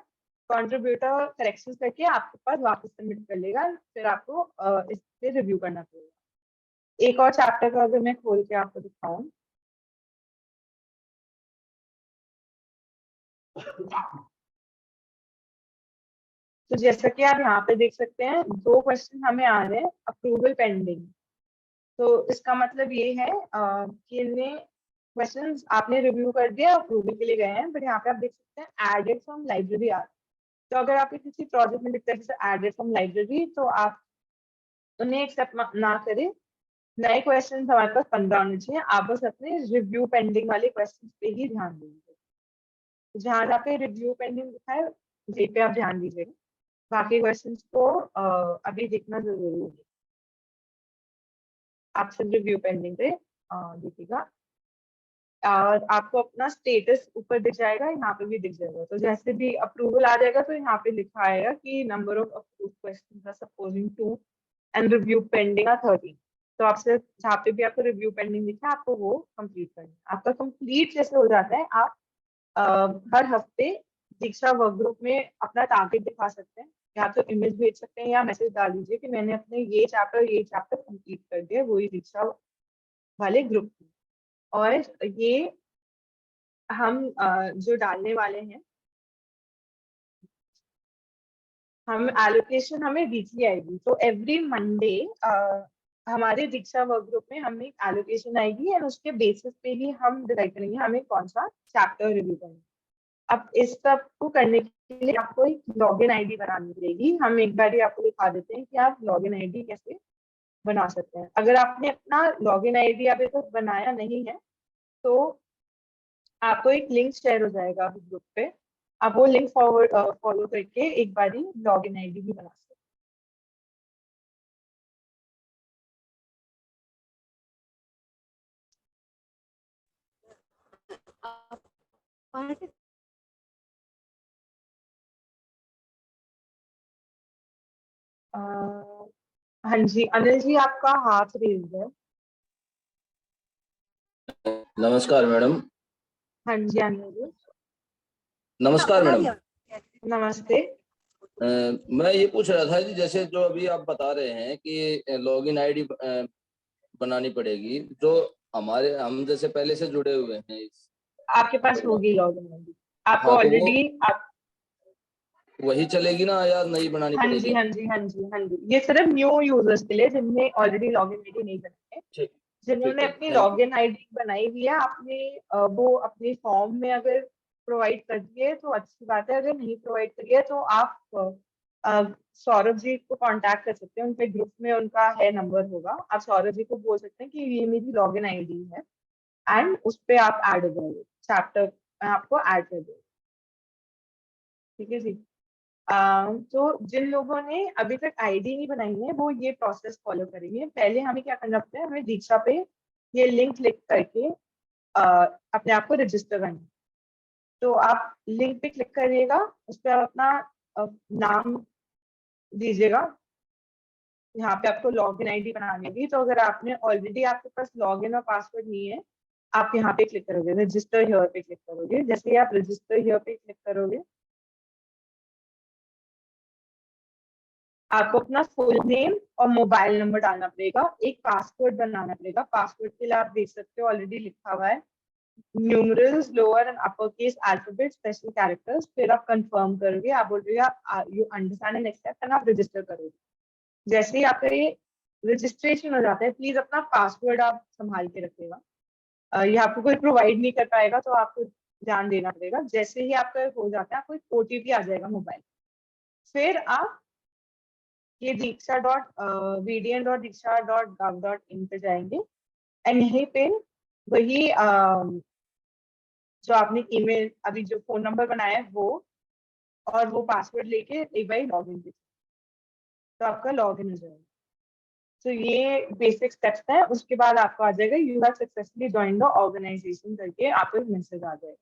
कंट्रीब्यूटर करेक्शन करके आपके पास वापस सबमिट कर लेगा, फिर आपको इस पे रिव्यू करना पड़ेगा। एक और चैप्टर का अगर मैं खोल के आपको दिखाऊं, तो जैसा कि आप यहाँ पे देख सकते हैं 2 क्वेश्चन हमें आ रहे हैं अप्रूवल पेंडिंग। तो इसका मतलब ये है कि इन्हें क्वेश्चंस आपने रिव्यू कर दिया, अप्रूवल के लिए गए हैं, बट यहाँ पे आप देख सकते हैं एडेड फ्रॉम लाइब्रेरी आ। तो अगर आपके किसी प्रोजेक्ट में दिखता है जैसे एडेड फ्रॉम लाइब्रेरी, तो आप उन्हें एक्सेप्ट ना करें। नए क्वेश्चन हमारे पास 15 होने चाहिए, आप बस अपने रिव्यू पेंडिंग वाले क्वेश्चन पे ही ध्यान देंगे। जहाँ जहाँ पे रिव्यू पेंडिंग लिखा है वहीं पे आप ध्यान दीजिएगा, बाकी क्वेश्चन को अभी देखना जरूरी है। आप सिर्फ रिव्यू पेंडिंग पे देखिएगा। और आपको अपना स्टेटस ऊपर दिख जाएगा, यहाँ पे भी दिख जाएगा। तो जैसे भी अप्रूवल आ जाएगा तो यहाँ पे लिखा आएगा कि number of approve question are supposing 2 and review pending are 13। तो आपसे जहाँ पे भी आपको रिव्यू पेंडिंग दिखा है आपको वो कंप्लीट करना है। आपका कंप्लीट जैसे हो जाता है, आप हर हफ्ते दीक्षा वर्क ग्रुप में अपना टारगेट दिखा सकते हैं, या तो इमेज भेज सकते हैं या मैसेज डाल दीजिए कि मैंने अपने ये चैप्टर कंप्लीट कर दिया, वही दीक्षा वाले ग्रुप में। और ये हम जो डालने वाले हैं, हम एलोकेशन हमें वीकली आएगी। तो एवरी मंडे हमारे दीक्षा वर्क ग्रुप में हमें एक एलोकेशन आएगी, और उसके बेसिस पे ही हम डिसाइड करेंगे हमें कौन सा चैप्टर रिव्यू करना है। अब इस सब को करने के लिए आपको एक लॉगिन आईडी बनानी पड़ेगी। हम एक बार ही आपको दिखा देते हैं कि आप लॉगिन आईडी कैसे बना सकते हैं। अगर आपने अपना लॉगिन आईडी अभी तक बनाया नहीं है तो आपको एक लिंक शेयर हो जाएगा अभी ग्रुप पे, आप वो लिंक फॉलो करके एक बार ही लॉगिन आईडी भी बना सकते हैं। हाँ जी, अनिल जी आपका हाथ रेज है। नमस्कार मैडम। हाँ जी अनिल जी, नमस्कार मैडम। नमस्ते। मैं ये पूछ रहा था जी, जैसे जो अभी आप बता रहे हैं कि लॉगिन आईडी बनानी पड़ेगी, जो हम जैसे पहले से जुड़े हुए हैं आपके पास तो, होगी लॉगिन आईडी, आपको हाँ तो वो ऑलरेडी आप। वही चलेगी ना या नई बनानी हाँ जी पड़ेगी? हाँ जी हाँ जी हाँ जी, ये सिर्फ न्यू यूजर्स के लिए जिनने ऑलरेडी लॉगिन आईडी नहीं बनाई है। ठीक। ठीक जिन्होंने है, अपनी थैंक यू। लॉगिन आईडी बनाई हुई है, आपने वो अपने फॉर्म में अगर प्रोवाइड कर दिए तो अच्छी बात है, अगर नहीं प्रोवाइड करिए तो आप सौरभ जी को कांटेक्ट कर सकते हैं, उनके ग्रुप में उनका है नंबर होगा, आप सौरभ जी को बोल सकते हैं कि ये मेरी लॉगिन आईडी है, एंड उस पे आप ऐड हो जाइए, चैप्टर आपको ऐड कर देगा। ठीक है जी। तो जिन लोगों ने अभी तक आईडी नहीं बनाई है वो ये प्रोसेस फॉलो करेंगे। पहले हमें क्या करना पड़ता है, हमें दीक्षा पे ये लिंक क्लिक करके अपने आप को रजिस्टर करना है। तो आप लिंक पे क्लिक करिएगा, उस पर आप अपना नाम दीजिएगा। यहाँ पे आपको लॉगिन आईडी बनानी होगी, तो अगर आपने ऑलरेडी आपके पास लॉगिन और पासवर्ड नहीं है, आप यहाँ पे क्लिक करोगे, रजिस्टर हियर पे क्लिक करोगे। जैसे ही आप रजिस्टर हियर पे क्लिक करोगे, आपको अपना फुल नेम और मोबाइल नंबर डालना पड़ेगा, एक पासवर्ड बनाना पड़ेगा। पासवर्ड के लिए आप देख सकते हो ऑलरेडी लिखा हुआ है numerals, lower and upper case alphabet, special characters. फिर आप कंफर्म करोगे, आप बोल रहे हो you understand and accept, and आप रजिस्टर करोगे। जैसे ही आपका ये रजिस्ट्रेशन हो जाता है, प्लीज अपना पासवर्ड आप संभाल के रखिएगा। ये आपको कोई प्रोवाइड नहीं कर पाएगा, तो आपको ध्यान देना पड़ेगा। जैसे ही आपका हो जाता है, आपको एक ओटीपी आ जाएगा मोबाइल, फिर आप ये dीक्षा.vdn.diksha.gov.in पे जाएंगे, एंड यहीं पे वही जो आपने ईमेल अभी जो फोन नंबर बनाया है वो और वो पासवर्ड लेके एक बार लॉग इन कीजिए, तो आपका लॉग इन हो जाएगा। तो ये बेसिक स्टेप्स हैं। उसके बाद आपको आ जाएगा you have successfully join the organization करके आपको एक मैसेज आ जाएगा।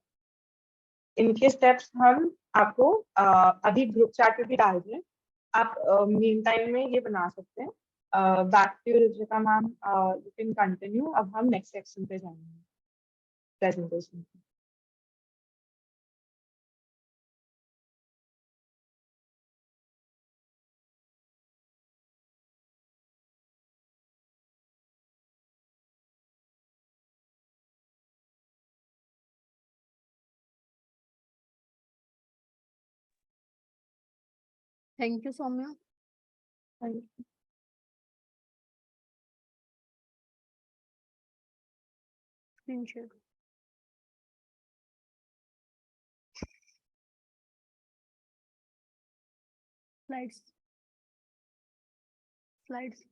इनके स्टेप्स हम आपको अभी ग्रुप चैट पे भी डाल दें, आप मीन टाइम में ये बना सकते हैं। Back to Ruchika ma'am, you can continue. अब हम नेक्स्ट सेक्शन पे जाएंगे, presentation. Thank you Saumya. Screen share. Slides. Slides.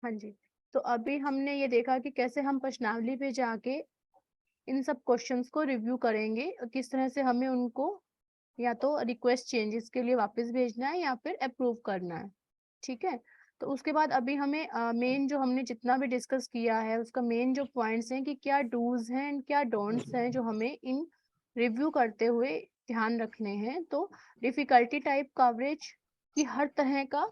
हाँ जी, तो अभी हमने ये देखा कि कैसे हम प्रश्नावली पे जाके इन सब क्वेश्चंस को रिव्यू करेंगे, किस तरह से हमें उनको या तो रिक्वेस्ट चेंजेस के लिए वापस भेजना है या फिर अप्रूव करना है। ठीक है, तो उसके बाद अभी हमें मेन जो हमने जितना भी डिस्कस किया है उसका मेन जो पॉइंट्स हैं कि क्या डूज हैं एंड क्या डोंट्स हैं जो हमें इन रिव्यू करते हुए ध्यान रखने हैं। तो डिफिकल्टी टाइप कवरेज की हर तरह का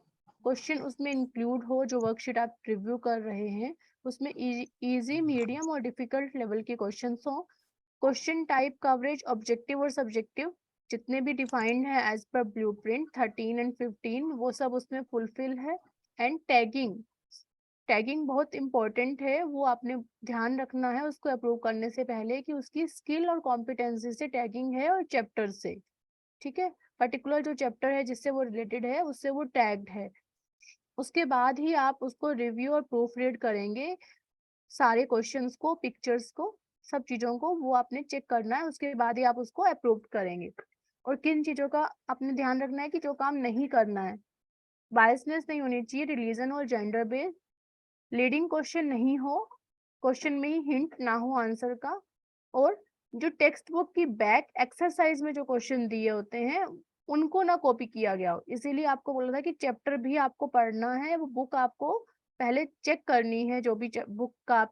क्वेश्चन उसमें इंक्लूड हो, जो वर्कशीट आप रिव्यू कर रहे हैं उसमें इजी, मीडियम और डिफिकल्ट लेवल के क्वेश्चंस हो। क्वेश्चन टाइप कवरेज ऑब्जेक्टिव और सब्जेक्टिव जितने भी डिफाइंड है एज पर ब्लूप्रिंट 13 एंड 15 वो सब उसमें फुलफिल है। एंड टैगिंग, टैगिंग बहुत इंपॉर्टेंट है, वो आपने ध्यान रखना है उसको अप्रूव करने से पहले कि उसकी स्किल और कॉम्पिटेंसी से टैगिंग है और चैप्टर से। ठीक है, पर्टिकुलर जो चैप्टर है जिससे वो रिलेटेड है उससे वो टैग्ड है। उसके बाद ही आप उसको रिव्यू और प्रूफ रीड करेंगे, सारे क्वेश्चंस को, पिक्चर्स को, सब चीजों को वो आपने चेक करना है, उसके बाद ही आप उसको अप्रूव करेंगे। और किन चीजों का आपने ध्यान रखना है कि जो काम नहीं करना है, बायसनेस नहीं होनी चाहिए रिलीजन और जेंडर बेस्ड, लीडिंग क्वेश्चन नहीं हो, क्वेश्चन में ही हिंट ना हो आंसर का, और जो टेक्स्ट बुक की बैक एक्सरसाइज में जो क्वेश्चन दिए होते हैं उनको ना कॉपी किया गया हो। इसीलिए आपको बोला था कि चैप्टर भी आपको पढ़ना है, वो बुक आपको पहले चेक करनी है, जो भी बुक का आप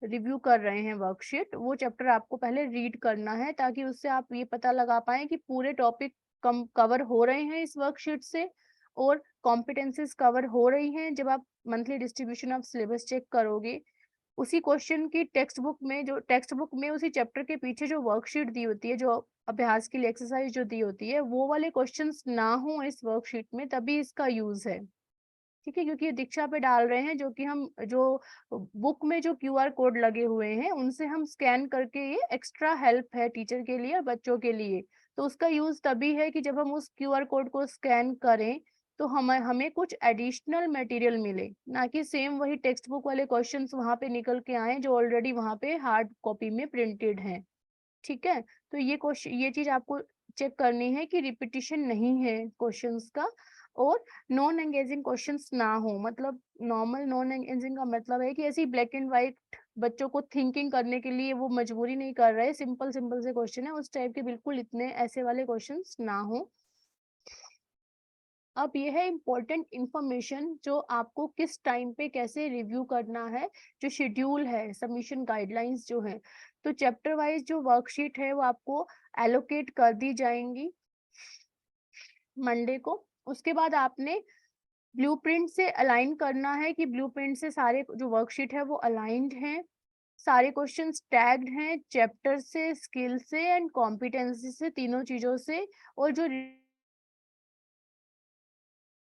रिव्यू कर रहे हैं वर्कशीट, वो चैप्टर आपको पहले रीड करना है ताकि उससे आप ये पता लगा पाए कि पूरे टॉपिक कवर हो रहे हैं इस वर्कशीट से और कॉम्पिटेंसीज कवर हो रही हैं। जब आप monthly distribution of syllabus check करोगे, उसी क्वेश्चन की टेक्स्ट बुक में, जो टेक्स्ट बुक में उसी चैप्टर के पीछे जो वर्कशीट दी होती है, जो अभ्यास के लिए एक्सरसाइज जो दी होती है, वो वाले क्वेश्चंस ना हो इस वर्कशीट में, तभी इसका यूज है। ठीक है, क्योंकि ये दीक्षा पे डाल रहे हैं, जो कि हम जो बुक में जो QR कोड लगे हुए हैं उनसे हम स्कैन करके, ये एक्स्ट्रा हेल्प है टीचर के लिए और बच्चों के लिए। तो उसका यूज तभी है कि जब हम उस QR कोड को स्कैन करें तो हमें कुछ एडिशनल मटेरियल मिले, ना कि सेम वही टेक्स्ट बुक वाले क्वेश्चंस वहां पे निकल के आए जो ऑलरेडी वहां पे हार्ड कॉपी में प्रिंटेड हैं। ठीक है, तो ये चीज आपको चेक करनी है कि रिपीटिशन नहीं है क्वेश्चंस का, और नॉन एंगेजिंग क्वेश्चंस ना हो। मतलब नॉर्मल नॉन एंगेजिंग का मतलब है कि ऐसी ब्लैक एंड व्हाइट बच्चों को थिंकिंग करने के लिए वो मजबूरी नहीं कर रहे, सिंपल सिंपल से क्वेश्चन है, उस टाइप के बिल्कुल इतने ऐसे वाले क्वेश्चंस ना हो। अब ये है इम्पोर्टेंट इंफॉर्मेशन जो आपको किस टाइम पे कैसे रिव्यू करना है, जो शेड्यूल है, सबमिशन गाइडलाइंस जो है। तो चैप्टर वाइज जो वर्कशीट है वो आपको एलोकेट कर दी जाएंगी मंडे को। उसके बाद आपने ब्लूप्रिंट से अलाइन करना है कि ब्लूप्रिंट से सारे जो वर्कशीट है वो अलाइंड हैं, सारे क्वेश्चंस टैग्ड हैं चैप्टर से, स्किल से एंड कॉम्पिटेंसी से, तीनों चीजों से। और जो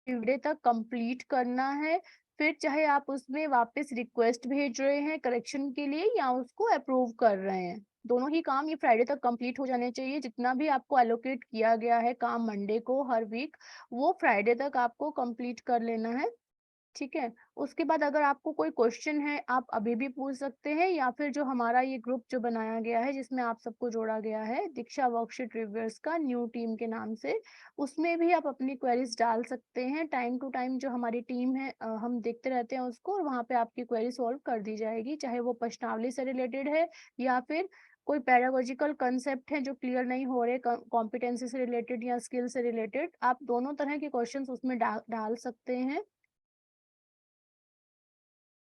ट्यूसडे तक कंप्लीट करना है, फिर चाहे आप उसमें वापस रिक्वेस्ट भेज रहे हैं करेक्शन के लिए या उसको अप्रूव कर रहे हैं, दोनों ही काम ये फ्राइडे तक कंप्लीट हो जाने चाहिए। जितना भी आपको एलोकेट किया गया है काम मंडे को हर वीक, वो फ्राइडे तक आपको कंप्लीट कर लेना है। ठीक है, उसके बाद अगर आपको कोई क्वेश्चन है आप अभी भी पूछ सकते हैं, या फिर जो हमारा ये ग्रुप जो बनाया गया है जिसमें आप सबको जोड़ा गया है दीक्षा वर्कशीट रिव्यूअर्स का न्यू टीम के नाम से, उसमें भी आप अपनी क्वेरीज डाल सकते हैं। टाइम टू टाइम जो हमारी टीम है हम देखते रहते हैं उसको, और वहाँ पे आपकी क्वेरी सॉल्व कर दी जाएगी, चाहे वो प्रश्नावली से रिलेटेड है या फिर कोई पैरागोजिकल कंसेप्ट है जो क्लियर नहीं हो रहे, कॉम्पिटेंसी से रिलेटेड या स्किल से रिलेटेड, आप दोनों तरह के क्वेश्चंस उसमें डाल सकते हैं।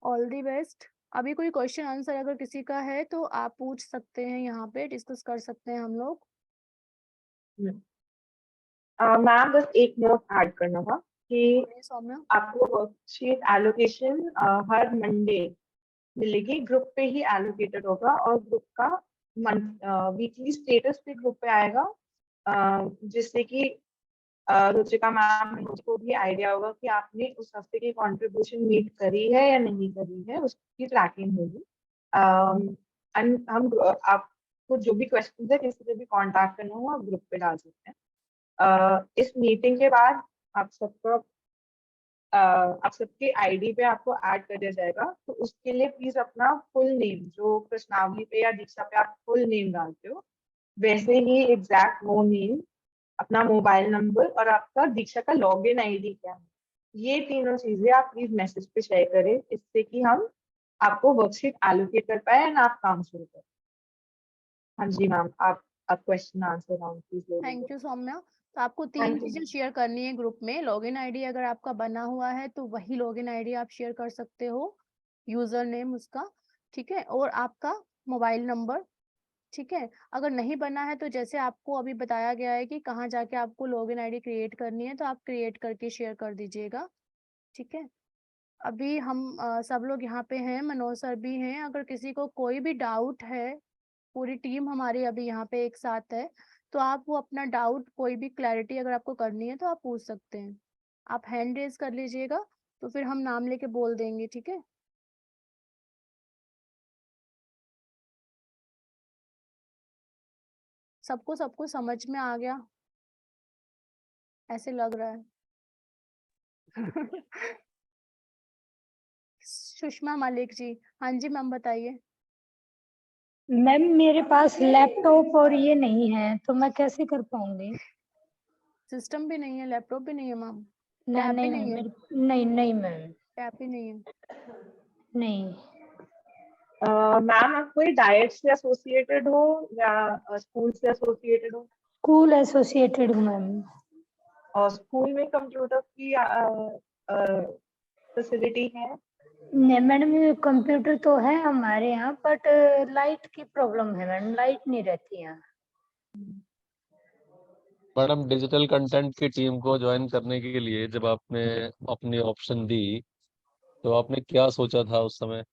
All the best. अभी कोई क्वेश्चन आंसर अगर किसी का है तो आप पूछ सकते हैं, यहाँ पे डिस्कस कर सकते हैं हम लोग। मैम बस एक नोट ऐड करना था कि सौम्या, आपको वर्कशीट एलोकेशन हर मंडे मिलेगी, ग्रुप पे ही एलोकेटेड होगा, और ग्रुप का वीकली स्टेटस पे ग्रुप पे आएगा, जिससे कि रुचिका मैम को भी आइडिया होगा कि आपने उस हफ्ते की कंट्रीब्यूशन मीट करी है या नहीं करी है, उसकी ट्रैकिंग होगी। हम आपको जो भी क्वेश्चन है, किसी से भी कांटेक्ट करना हो आप ग्रुप पे डाल सकते हैं। इस मीटिंग के बाद आप सबका आप सबके आईडी पे आपको ऐड कर दिया जाएगा, तो उसके लिए प्लीज अपना फुल नेम, जो प्रश्नावली पे या दीक्षा पे आप फुल नेम डालते हो वैसे ही एग्जैक्ट वो नेम, अपना मोबाइल नंबर और आपका दीक्षा का लॉगिन आईडी क्या है ये तीनों चीजें आप प्लीज मैसेज पे शेयर करें, इससे कि हम आपको वर्कशीट एलोकेट कर पाए एंड आप काम शुरू करें। हाँ जी मैम, आप क्वेश्चन आंसर राउंड प्लीज ले लीजिए। Thank you Saumya. तो आपको 3 थैंक यू। चीजें शेयर करनी है ग्रुप में। लॉगिन आईडी अगर आपका बना हुआ है तो वही लॉगिन आईडी आप शेयर कर सकते हो, यूजर नेम उसका, ठीक है, और आपका मोबाइल नंबर, ठीक है। अगर नहीं बना है तो जैसे आपको अभी बताया गया है कि कहाँ जाके आपको लॉगिन आईडी क्रिएट करनी है, तो आप क्रिएट करके शेयर कर दीजिएगा, ठीक है। अभी हम सब लोग यहाँ पे हैं, मनोज सर भी हैं। अगर किसी को कोई भी डाउट है, पूरी टीम हमारी अभी यहाँ पे एक साथ है, तो आप वो अपना डाउट, कोई भी क्लैरिटी अगर आपको करनी है तो आप पूछ सकते हैं। आप हैंड रेज कर लीजिएगा तो फिर हम नाम लेके बोल देंगे, ठीक है। सबको सबको समझ में आ गया ऐसे लग रहा है। सुषमा मलिक जी, हाँ जी मैम बताइए। मैम मेरे पास लैपटॉप और ये नहीं है, तो मैं कैसे कर पाऊंगी? सिस्टम भी नहीं है, लैपटॉप भी नहीं है मैम, ना टैब भी नहीं नहीं है, नहीं नहीं मैम, टैब भी नहीं है। नहीं। मैम आप कोई डाइट से एसोसिएटेड हो या स्कूल से एसोसिएटेड हो? स्कूल एसोसिएटेड हूँ मैम। और स्कूल में कंप्यूटर की फैसिलिटी है? नहीं मैडम, ये कंप्यूटर तो है हमारे यहाँ, बट लाइट की प्रॉब्लम है मैडम, लाइट नहीं रहती यहाँ। मैडम, डिजिटल कंटेंट की टीम को ज्वाइन करने के लिए जब आपने अपनी ऑप्शन दी तो आपने क्या सोचा था उस समय?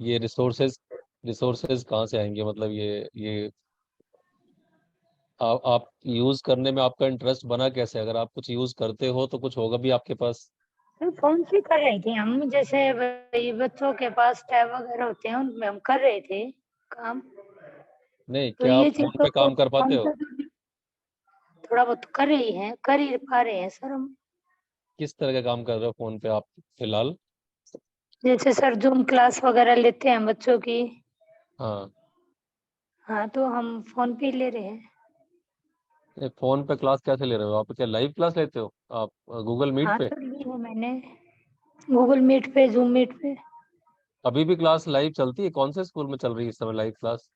ये रिसोर्सेज रिसोर्सेज कहाँ से आएंगे? मतलब ये आप यूज करने में आपका इंटरेस्ट बना कैसे? अगर आप कुछ यूज करते हो तो कुछ होगा भी आपके पास। तो फोन से कर रहे थे हम, जैसे वही बच्चों के पास टैब वगैरह होते हैं उनमें हम कर रहे थे काम। नहीं, तो क्या आप ये चीज फोन तो पे काम कर पाते फोन हो? पे तो थोड़ा बहुत कर रही है, कर ही पा रहे हैं सर हम। किस तरह का काम कर रहे हो फोन पे आप फिलहाल? जैसे सर जूम क्लास वगैरह लेते हैं बच्चों की। हाँ। हाँ, तो हम फोन पे ही ले रहे हैं। ये फोन पे क्लास कैसे ले रहे हो? आप क्या लाइव क्लास लेते हो आप गूगल मीट हाँ पे? सर, ली है मैंने, गूगल मीट पे, जूम मीट पे। अभी भी क्लास लाइव चलती है? कौन से स्कूल में चल रही है इस समय लाइव क्लास?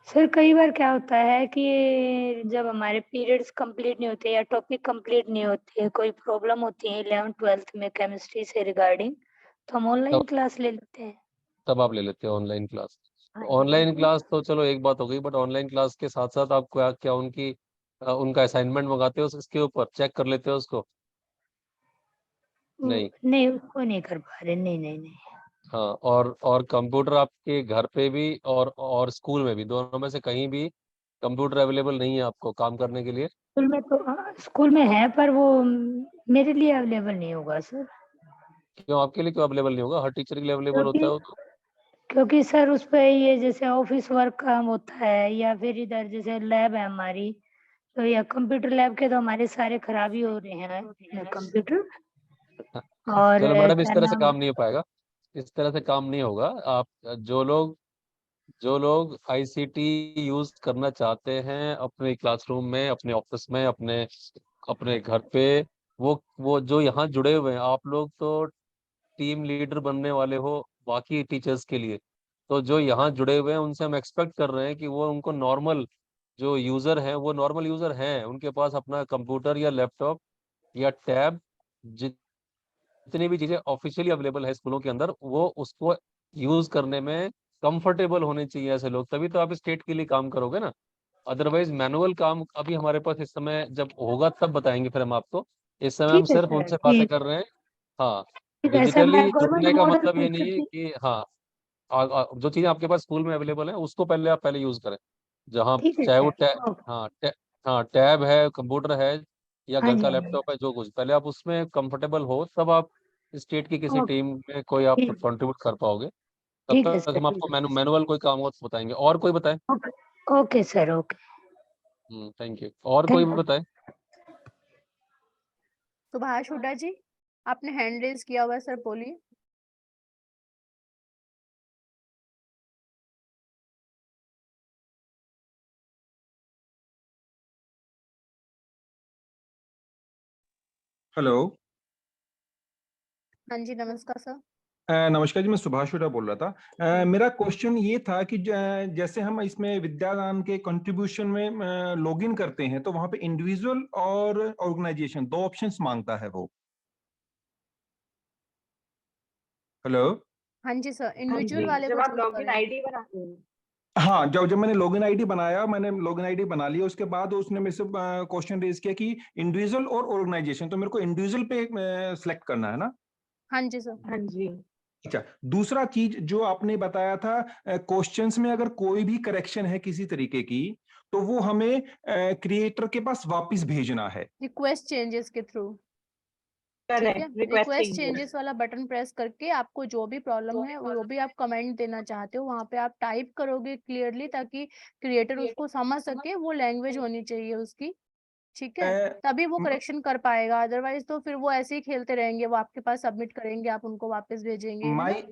सर कई बार क्या होता है कि जब हमारे पीरियड्स कंप्लीट नहीं होते या टॉपिक कंप्लीट नहीं होती है, कोई प्रॉब्लम होती है 11th-12th में केमिस्ट्री से रिगार्डिंग, तो हम तब ऑनलाइन क्लास ले लेते हैं। तब आप ले लेते हो ऑनलाइन क्लास? हाँ जी, हाँ ऑनलाइन जी। क्लास तो चलो एक बात हो गई, बट ऑनलाइन क्लास के साथ साथ आप क्या क्या उनका असाइनमेंट मंगाते हो इसके ऊपर चेक कर लेते हो उसको? नहीं। नहीं, उसको नहीं कर पा रहे, नहीं नहीं नहीं। हाँ, और कंप्यूटर आपके घर पे भी और स्कूल में भी, दोनों में से कहीं भी कंप्यूटर अवेलेबल नहीं है आपको काम करने के लिए? स्कूल में तो स्कूल में है, पर वो मेरे लिए अवेलेबल नहीं होगा सर। क्यों, आपके लिए क्यों अवेलेबल नहीं होगा? हर टीचर के लिए अवेलेबल होता क्योंकि है वो तो। क्योंकि सर उस पे ये जैसे ऑफिस वर्क काम होता है, या फिर इधर जैसे लैब है हमारी, तो या कंप्यूटर लैब के तो हमारे सारे खराब ही हो रहे हैं कंप्यूटर। और चलो मैडम, इस क्या तरह से नाम। काम नहीं हो पाएगा। इस तरह से काम नहीं होगा। आप जो लोग आईसीटी यूज करना चाहते हैं अपने क्लासरूम में, अपने ऑफिस में, अपने अपने घर पे, वो जो यहाँ जुड़े हुए हैं, आप लोग तो टीम लीडर बनने वाले हो बाकी टीचर्स के लिए। तो जो यहाँ जुड़े हुए हैं उनसे हम एक्सपेक्ट कर रहे हैं कि वो उनको नॉर्मल, जो यूजर हैं वो नॉर्मल यूजर हैं, उनके पास अपना कंप्यूटर या लैपटॉप या टैब, जितनी भी चीजें ऑफिशियली अवेलेबल है स्कूलों के अंदर, वो उसको यूज करने में कंफर्टेबल होने चाहिए ऐसे लोग, तभी तो आप स्टेट के लिए काम करोगे ना। अदरवाइज मैनुअल काम अभी हमारे पास इस समय जब होगा तब बताएंगे फिर हम आपको। इस समय हम ठीक है सिर्फ सर, उनसे बातें ठीक। कर रहे हैं। हाँ। ठीक है सर, डिजिटली मैं गवर्नमेंट जुड़ने का मॉडल मतलब ये नहीं है पूछती। कि हाँ, जो चीजें आपके पास स्कूल में अवेलेबल है उसको पहले यूज करें। जहाँ ठीक है चाहे वो सर। ओके। हाँ, टैब है, कंप्यूटर है, या हाँ घर जी, का हाँ जी। लैपटॉप है, जो कुछ पहले आप उसमें कंफर्टेबल हो तब आप स्टेट की किसी ओके। टीम में कोई आप ठीक। कंट्रीब्यूट कर पाओगे। तब ठीक है तक सर, हम ठीक आपको है। मैनुअल कोई काम हो तो बताएंगे। और कोई बताए? Okay. Okay sir, okay. Thank you. और कोई थैंक यू। बताए? सुभाष हुड्डा जी, आपने हैंड रेज किया हुआ है सर, बोलिए। हेलो। हाँ जी, नमस्कार सर। नमस्कार जी, मैं सुभाष हुड्डा बोल रहा था। मेरा क्वेश्चन ये था कि जैसे हम इसमें विद्यादान के कंट्रीब्यूशन में लॉगिन करते हैं तो वहां पे इंडिविजुअल और ऑर्गेनाइजेशन दो ऑप्शंस मांगता है वो। हेलो। हाँ जी सर, हाँ इंडिविजुअल जी, वाले जब को आप चूज लॉगिन करें। आईडी बनाते हैं हाँ, जब जब मैंने लॉगिन आईडी बनाया, मैंने लॉगिन आईडी बना लिया, उसके बाद उसने मेरे से क्वेश्चन रेज किया कि इंडिविजुअल और ऑर्गेनाइजेशन, तो मेरे को इंडिविजुअल पे सिलेक्ट करना है ना। हाँ जी सर। हाँ जी। अच्छा, दूसरा चीज जो आपने बताया था, क्वेश्चंस में अगर कोई भी करेक्शन है किसी तरीके की तो वो हमें क्रिएटर के पास वापस भेजना है। रिक्वेस्ट चेंजेस के थ्रू, ठीक है। Correct, request request changes. Changes वाला बटन प्रेस करके आपको जो भी प्रॉब्लम है, वो भी आप कमेंट देना चाहते हो, वहां पे आप टाइप करोगे क्लियरली, ताकि क्रिएटर उसको समझ सके। वो लैंग्वेज होनी चाहिए उसकी, ठीक है, तभी वो करेक्शन कर पाएगा। अदरवाइज तो फिर वो ऐसे ही खेलते रहेंगे, वो आपके पास सबमिट करेंगे, आप उनको वापस भेजेंगे, है ना। माई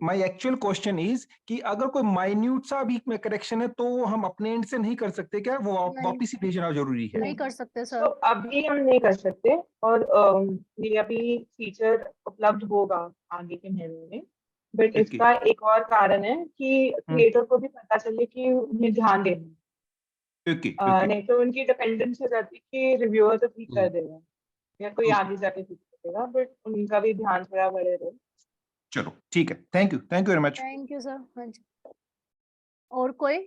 माई एक्चुअल क्वेश्चन इज कि अगर कोई माइन्यूट सा भी करेक्शन है तो वो हम अपने एंड से नहीं कर सकते क्या? वो नहीं, वापस ही भेजना जरूरी है? नहीं कर सकते तो सर। अभी हम नहीं कर सकते, और ये अभी फीचर उपलब्ध होगा आगे के महीनों में। But okay. इसका एक और कारण है कि हम्म, क्रिएटर को भी पता चले कि उन्हें ध्यान देना है। Okay okay. नहीं तो उनकी डिपेंडेंस हो जाती है कि रिव्यूअर तो ठीक कर हम्म, देगा या कोई ओके, आगे जाके ठीक कर देगा, बट उनका भी ध्यान थोड़ा बड़े रहे। चलो ठीक है, thank you very much. Thank you sir. हाँ जी, और कोई,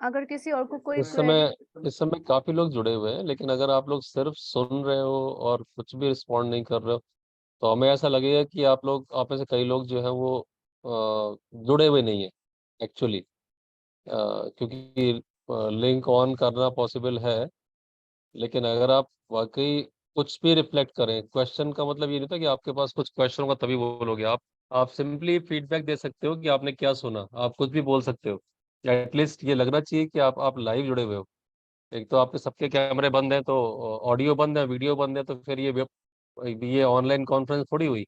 अगर किसी और को कोई इस क्वेरी। समय इस समय काफी लोग जुड़े हुए हैं, लेकिन अगर आप लोग सिर्फ सुन रहे हो और कुछ भी रिस्पॉन्ड नहीं कर रहे हो तो हमें ऐसा लगेगा कि आप में से कई लोग जो है वो जुड़े हुए नहीं है एक्चुअली। क्योंकि लिंक ऑन करना पॉसिबल है, लेकिन अगर आप वाकई कुछ भी रिफ्लेक्ट करें, क्वेश्चन का मतलब ये नहीं था कि आपके पास कुछ क्वेश्चन होगा तभी बोलोगे। आप सिंपली फीडबैक दे सकते हो कि आपने क्या सुना, आप कुछ भी बोल सकते हो। एटलीस्ट ये लगना चाहिए कि आप लाइव जुड़े हुए हो। एक तो आपके सबके कैमरे बंद हैं, तो ऑडियो बंद है, वीडियो बंद है, तो फिर ये ऑनलाइन कॉन्फ्रेंस थोड़ी हुई।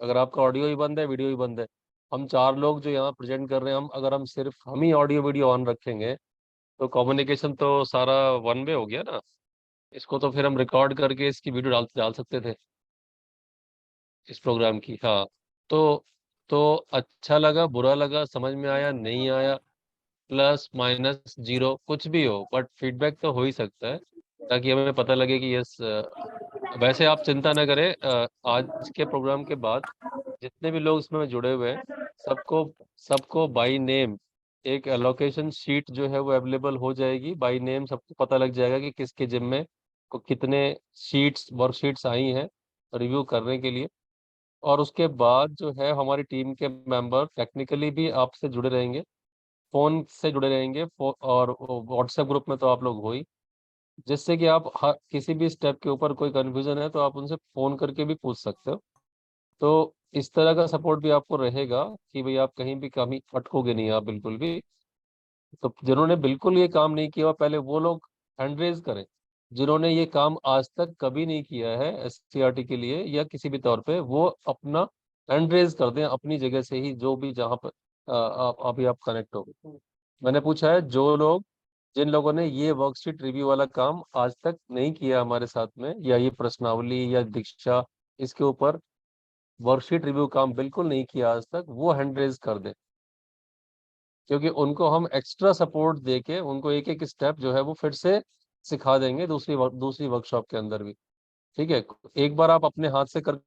अगर आपका ऑडियो ही बंद है, वीडियो ही बंद है, हम चार लोग जो यहाँ प्रेजेंट कर रहे हैं, अगर हम सिर्फ हम ही ऑडियो वीडियो ऑन रखेंगे तो कम्युनिकेशन तो सारा वन वे हो गया ना। इसको तो फिर हम रिकॉर्ड करके इसकी वीडियो डाल डाल सकते थे, इस प्रोग्राम की। हाँ, तो तो अच्छा लगा, बुरा लगा, समझ में आया, नहीं आया, प्लस माइनस जीरो कुछ भी हो, बट फीडबैक तो हो ही सकता है, ताकि हमें पता लगे कि यस। वैसे आप चिंता न करें, आज के प्रोग्राम के बाद जितने भी लोग इसमें जुड़े हुए हैं, सबको सबको बाय नेम एक एलोकेशन शीट जो है वो अवेलेबल हो जाएगी बाय नेम। सबको पता लग जाएगा कि किसके जिम में को कितने शीट्स वर्कशीट्स आई हैं रिव्यू करने के लिए। और उसके बाद जो है हमारी टीम के मेंबर टेक्निकली भी आपसे जुड़े रहेंगे, फोन से जुड़े रहेंगे, और व्हाट्सएप ग्रुप में तो आप लोग हो ही, जिससे कि आप किसी भी स्टेप के ऊपर कोई कंफ्यूजन है तो आप उनसे फोन करके भी पूछ सकते हो। तो इस तरह का सपोर्ट भी आपको रहेगा कि भाई आप कहीं भी कहीं अटकोगे नहीं आप बिल्कुल भी। तो जिन्होंने बिल्कुल ये काम नहीं किया हुआ, पहले वो लोग हैंड रेज करें। जिन्होंने ये काम आज तक कभी नहीं किया है एससीईआरटी के लिए या किसी भी तौर पे, वो अपना हैंड रेज कर दें अपनी जगह से ही, जो भी जहाँ पर अभी आप कनेक्ट हो। मैंने पूछा है जिन लोगों ने ये वर्कशीट रिव्यू वाला काम आज तक नहीं किया हमारे साथ में, या ये प्रश्नावली या दीक्षा, इसके ऊपर वर्कशीट रिव्यू काम बिल्कुल नहीं किया आज तक, वो हैंड रेज कर दें। क्योंकि उनको हम एक्स्ट्रा सपोर्ट देके उनको एक एक स्टेप जो है वो फिर से सिखा देंगे दूसरी वर्कशॉप के अंदर भी। ठीक है, एक बार आप अपने हाथ से कर।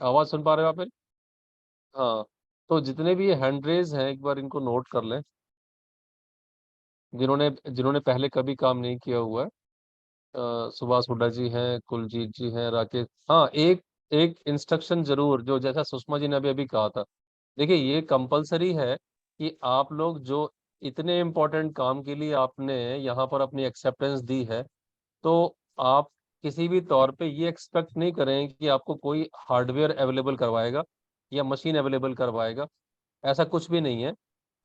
आवाज सुन पा रहे हो आप मेरी? हाँ, तो जितने भी हैंड रेज हैं एक बार इनको नोट कर लें, जिन्होंने जिन्होंने पहले कभी काम नहीं किया हुआ है। सुभाष हुड्डा जी हैं, कुलजीत जी हैं, राकेश। हाँ, एक एक इंस्ट्रक्शन जरूर, जो जैसा सुषमा जी ने अभी अभी कहा था, देखिए ये कंपलसरी है कि आप लोग जो इतने इम्पोर्टेंट काम के लिए आपने यहाँ पर अपनी एक्सेप्टेंस दी है, तो आप किसी भी तौर पे ये एक्सपेक्ट नहीं करें कि आपको कोई हार्डवेयर अवेलेबल करवाएगा या मशीन अवेलेबल करवाएगा। ऐसा कुछ भी नहीं है।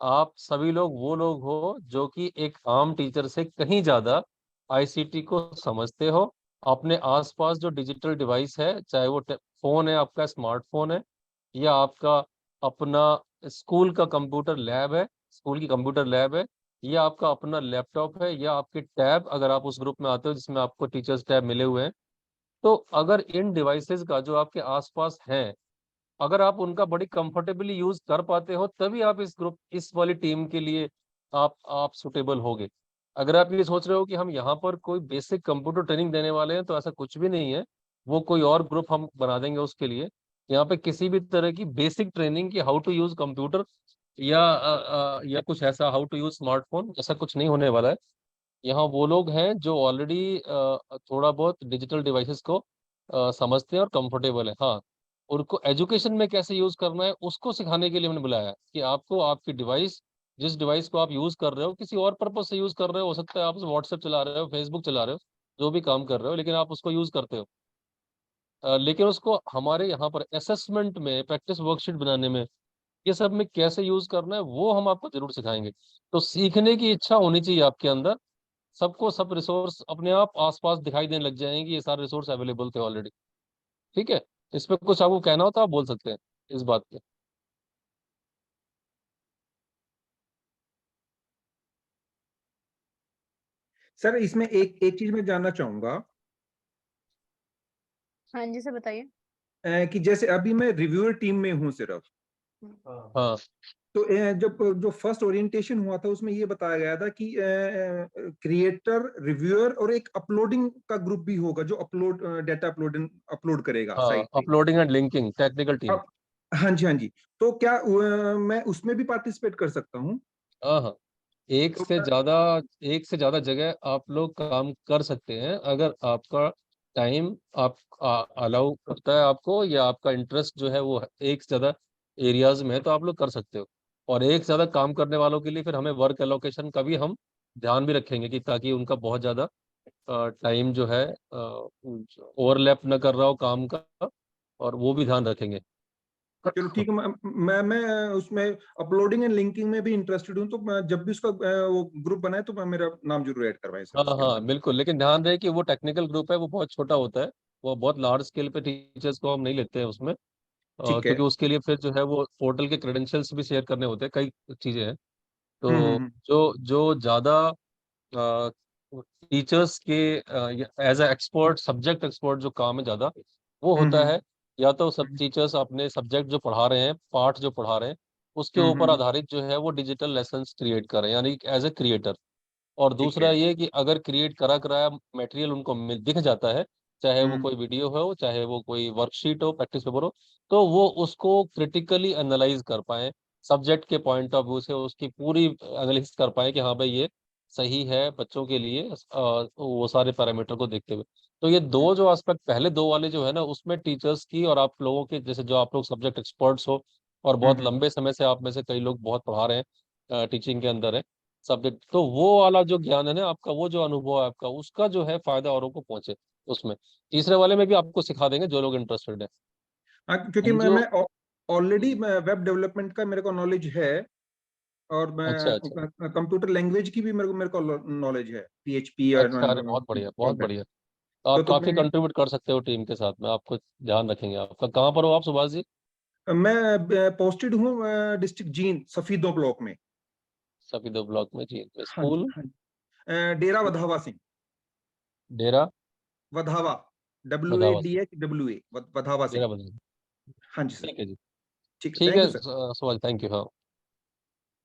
आप सभी लोग वो लोग हो जो कि एक आम टीचर से कहीं ज्यादा आईसीटी को समझते हो। अपने आसपास जो डिजिटल डिवाइस है, चाहे वो फोन है, आपका स्मार्टफोन है, या आपका अपना स्कूल का कंप्यूटर लैब है, स्कूल की कंप्यूटर लैब है, या आपका अपना लैपटॉप है, या आपके टैब, अगर आप उस ग्रुप में आते हो जिसमें आपको टीचर्स टैब मिले हुए हैं, तो अगर इन डिवाइसेस का जो आपके आसपास हैं, अगर आप उनका बड़ी कंफर्टेबली यूज कर पाते हो, तभी आप इस वाली टीम के लिए आप सुटेबल होगे। अगर आप ये सोच रहे हो कि हम यहाँ पर कोई बेसिक कंप्यूटर ट्रेनिंग देने वाले हैं, तो ऐसा कुछ भी नहीं है। वो कोई और ग्रुप हम बना देंगे उसके लिए। यहाँ पे किसी भी तरह की बेसिक ट्रेनिंग की हाउ टू यूज कंप्यूटर या कुछ ऐसा हाउ टू यूज स्मार्टफोन, ऐसा कुछ नहीं होने वाला है। यहाँ वो लोग हैं जो ऑलरेडी थोड़ा बहुत डिजिटल डिवाइसेस को समझते हैं और कंफर्टेबल है। हाँ, उनको एजुकेशन में कैसे यूज करना है उसको सिखाने के लिए मैंने बुलाया है, कि आपको आपकी डिवाइस, जिस डिवाइस को आप यूज कर रहे हो, किसी और पर्पज से यूज कर रहे हो सकता है आप व्हाट्सएप चला रहे हो, फेसबुक चला रहे हो, जो भी काम कर रहे हो, लेकिन आप उसको यूज करते हो। लेकिन उसको हमारे यहाँ पर असेसमेंट में, प्रैक्टिस वर्कशीट बनाने में, ये सब में कैसे यूज करना है वो हम आपको जरूर सिखाएंगे। तो सीखने की इच्छा होनी चाहिए आपके अंदर। सबको सब रिसोर्स अपने आप आसपास दिखाई देने लग जाएंगे, ये सारे रिसोर्स अवेलेबल थे ऑलरेडी। ठीक है, इस पे कुछ आपको कहना हो तो आप बोल सकते हैं इस बात पे। सर इसमें एक एक चीज मैं जानना चाहूंगा हाँ जी सर बताइए। कि जैसे अभी मैं रिव्यूअर टीम में हूँ सिर्फ, हाँ तो जब जो फर्स्ट ओरिएंटेशन हुआ था उसमें ये बताया गया था कि क्रिएटर, रिव्यूअर और एक अपलोडिंग का ग्रुप भी होगा जो डेटा अपलोड करेगा हाँ, साइट पे। Uploading and linking technical team. अब हाँ जी, हाँ जी। तो क्या मैं उसमें भी पार्टिसिपेट कर सकता हूँ? हाँ हाँ, एक तो से ज्यादा एक से ज्यादा जगह आप लोग काम कर सकते हैं, अगर आपका टाइम आप अलाउ करता है आपको, या आपका इंटरेस्ट जो है वो एक से ज्यादा एरियाज में है, तो आप लोग कर सकते हो। और एक से ज्यादा काम करने वालों के लिए फिर हमें वर्क एलोकेशन का भी हम ध्यान भी रखेंगे, कि ताकि उनका बहुत ज्यादा टाइम जो है ओवरलैप न कर रहा हो काम का, और वो भी ध्यान रखेंगे। चलो ठीक है, मैं उसमें अपलोडिंग एंड लिंकिंग में भी इंटरेस्टेड हूँ, तो जब भी उसका वो ग्रुप बनाए तो मेरा नाम जरूर ऐड करवाएं सर हाँ उसके हाँ अंदर। बिल्कुल, लेकिन ध्यान रहे कि वो टेक्निकल ग्रुप है, वो बहुत छोटा होता है। वो बहुत लार्ज स्केल पे टीचर्स को हम नहीं लेते हैं उसमें, ठीक है। क्योंकि उसके लिए फिर जो है वो पोर्टल के क्रेडेंशियल्स भी शेयर करने होते हैं, कई चीजें हैं। तो हम्म। जो जो ज्यादा टीचर्स के as a expert, subject expert जो काम है ज्यादा, वो हम्म होता हम्म है, या तो सब टीचर्स अपने सब्जेक्ट जो पढ़ा रहे हैं, पाठ जो पढ़ा रहे हैं, उसके हम्म ऊपर हम्म, आधारित जो है वो डिजिटल लेसन्स क्रिएट कर रहे हैं, यानी एज ए क्रिएटर। और ठीक दूसरा है। ये कि अगर क्रिएट करा कराया मटेरियल उनको दिख जाता है, चाहे वो हम्म। कोई वीडियो हो, चाहे वो कोई वर्कशीट हो, प्रैक्टिस पेपर हो, तो वो उसको क्रिटिकली एनालाइज कर पाए, सब्जेक्ट के पॉइंट ऑफ व्यू से उसकी पूरी एनालिसिस कर पाए कि हाँ भाई ये सही है बच्चों के लिए, वो सारे पैरामीटर को देखते हुए। तो ये दो जो एस्पेक्ट, पहले दो वाले जो है ना, उसमें टीचर्स की और आप लोगों के, जैसे जो आप लोग सब्जेक्ट एक्सपर्ट्स हो और बहुत हम्म। लंबे समय से आप में से कई लोग बहुत पढ़ा रहे हैं, टीचिंग के अंदर है सब्जेक्ट, तो वो वाला जो ज्ञान है ना आपका, वो जो अनुभव है आपका, उसका जो है फायदा औरों को पहुंचे उसमें। तीसरे वाले में भी आपको सिखा देंगे जो लोग इंटरेस्टेड है। हाँ, क्योंकि एनजीओ। मैं ऑलरेडी वेब डेवलपमेंट का मेरे को नॉलेज है, और अच्छा अच्छा। मैं कंप्यूटर लैंग्वेज की भी मेरे को नॉलेज है, पीएचपी और अच्छा, अरे बहुत बढ़िया बहुत .NET। बढ़िया। तो आप तो काफी कंट्रीब्यूट कर सकते हो टीम के साथ में, आपको ध्यान रखेंगे आपका। कहाँ पर हो आप सुभाष जी? मैं पोस्टेड हूँ डिस्ट्रिक्ट जींद, सफीदों ब्लॉक में। सभी दो ब्लॉक में जी, हाँ जी, स्कूल? हाँ जी। डेरा वधावा सिंह। डेरा वधावा, बदावा से? WADHWA, वधावा डेरा सिंह। बदावा। हाँ जी सर। ठीक है जी। ठीक है, ठीक थैंक है you sir. Subhash, thank you. हाँ,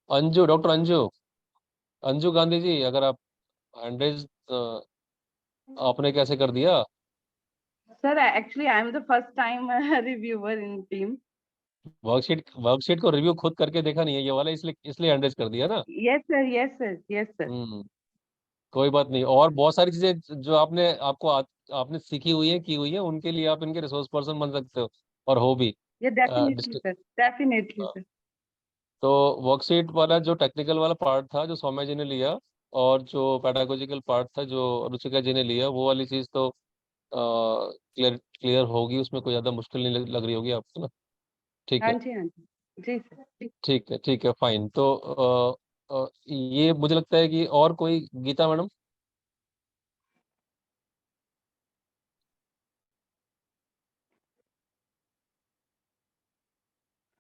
अंजू, डॉक्टर अंजू, अंजू गांधी जी, अगर आप हैंड, आपने कैसे कर दिया? Sir, actually, I am the first time reviewer in team. Worksheet को रिव्यू खुद करके देखा नहीं है ये वाला, इसलिए इसलिए हैंड कर दिया ना। Yes, sir. Yes, sir. Yes, sir. हम्म, कोई बात नहीं। और बहुत सारी चीजें जो आपने सीखी हुई है, की हुई है, उनके लिए आप इनके रिसोर्स पर्सन बन सकते हो, और हो भी। Yeah, definitely, district. sir. Definitely, sir. तो वर्कशीट वाला जो टेक्निकल वाला पार्ट था जो सौम्या जी ने लिया, और जो पेडागोजिकल पार्ट था जो रुचिका जी ने लिया, वो वाली चीज तो क्लियर क्लियर होगी, उसमें कोई ज्यादा मुश्किल नहीं लग रही होगी आपको ना? ठीक है। हाँ जी, हाँ जी। जी, sir. ठीक है फाइन। तो ये मुझे लगता है कि और कोई, गीता मैडम?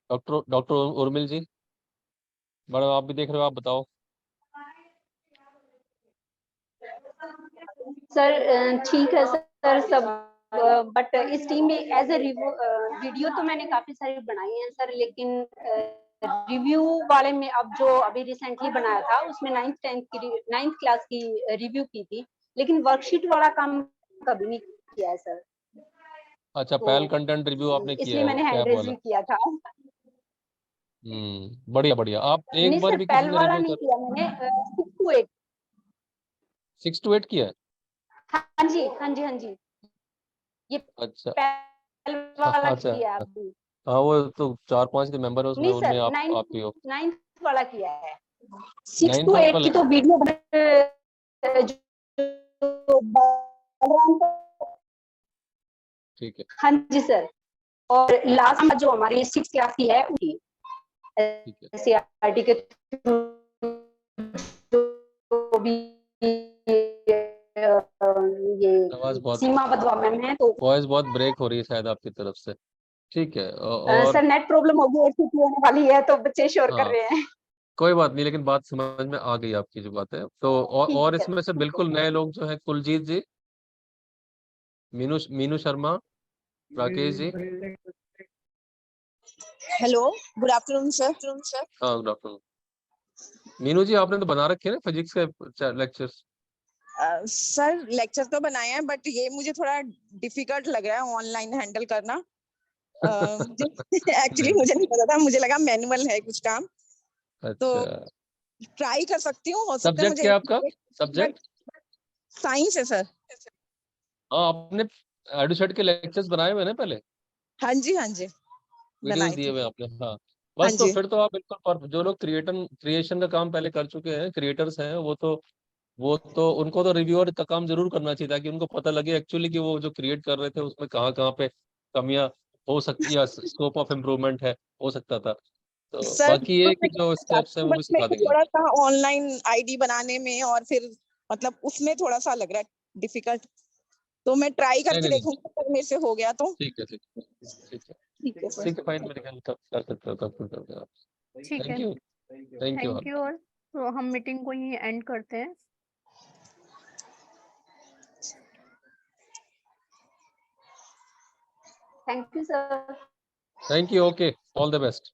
डॉक्टर उर्मिल जी, मैडम आप भी देख रहे हो, आप बताओ। सर ठीक है सर सब, बट इस टीम में एज ए वीडियो तो मैंने काफी सारी बनाई हैं सर, लेकिन रिव्यू वाले में अब जो अभी रिसेंटली बनाया था उसमें 9th क्लास की रिव्यू की थी, लेकिन वर्कशीट वाला काम कभी नहीं किया है सर। अच्छा, तो पहल कंटेंट रिव्यू आपने किया इसलिए है मैंने हैंड कैब वाला। रेजिंग किया था। बढ़िया बढ़िया। आप एक नहीं बार सर, भी किसी पहल ने वाला रिव्यू नहीं कर किया मैंने, 6 to 8। 6 to 8 किया है? हाँ जी हाँ जी हाँ जी, ये अच्छा पहल वाला अच्छा। किया है अभी। हाँ, वो तो 4-5 के मेंबर है उसमें, नहीं उनमें सर, आप ही हो। 9th वाला किया है। 6 9th to 8 वाला की तो वीडियो ठीक है हाँ जी सर, और लास्ट में जो हमारी 6 क्लास की है उनकी ठीक है। एससीईआरटी के थ्रू जो भी ये आवाज बहुत सीमा बदवा मैम है, तो वॉइस बहुत ब्रेक हो रही है शायद आपकी तरफ से। ठीक है। और सर नेट प्रॉब्लम होगी और छुट्टी होने वाली है तो बच्चे शोर कर हाँ, रहे हैं। कोई बात नहीं, लेकिन बात समझ में आ गई आपकी जो बात है तो। और ठीक है। इसमें से बिल्कुल नए लोग जो है, Kuljeet ji, Meenu Sharma, Rakesh ji. Hello, good afternoon sir. हाँ, गुड आफ्टरनून। मीनू जी, आपने तो बना रखे हैं ना फिजिक्स के लेक्चर्स? सर लेक्चर तो बनाए हैं, बट ये मुझे थोड़ा डिफिकल्ट लग रहा है ऑनलाइन हैंडल करना। एक्चुअली मुझे नहीं पता था, मुझे लगा मैनुअल है कुछ काम, तो अच्छा, ट्राई कर सकती हूँ, हो सकता है सब्जेक्ट मुझे। क्या है आपका? सब्जेक्ट? साइंस है सर। हाँ, आपने एडुसेट के लेक्चर्स बनाए हुए ना पहले? हाँ जी हाँ जी, वीडियोस बनाई दिए थी। हुए आपने, हाँ। हाँ बस तो जी फिर तो आप बिल्कुल जो लोग क्रिएशन का काम पहले कर चुके हैं, क्रिएटर्स हैं, वो तो उनको तो रिव्यूअर का काम जरूर करना चाहिए, ताकि उनको पता लगे एक्चुअली कि वो जो क्रिएट कर रहे थे उसमें कहाँ कहाँ पे कमियां हो सकती है, स्कोप ऑफ इम्प्रूवमेंट है, हो सकता था। तो सर, बाकी ये बिल्कुल कि मैं जो करना स्टेप्स चाहती हैं हूँ, वो बट भी मेरे सिखा को देंगे। थोड़ा सा ऑनलाइन आईडी बनाने में और फिर मतलब उसमें थोड़ा सा लग रहा है डिफिकल्ट, तो मैं ट्राई नहीं करके नहीं नहीं, देखूंगी, अगर मेरे से हो गया तो। ठीक है ठीक है ठीक है ठीक है सर। ठीक है, फाइन, मेरे ख्याल कर सकते हो, कर सकते हो आप। ठीक है। Thank you. Thank you. Thank you. और तो हम मीटिंग को यहीं एंड करते हैं। Thank you sir. Thank you. Okay, all the best.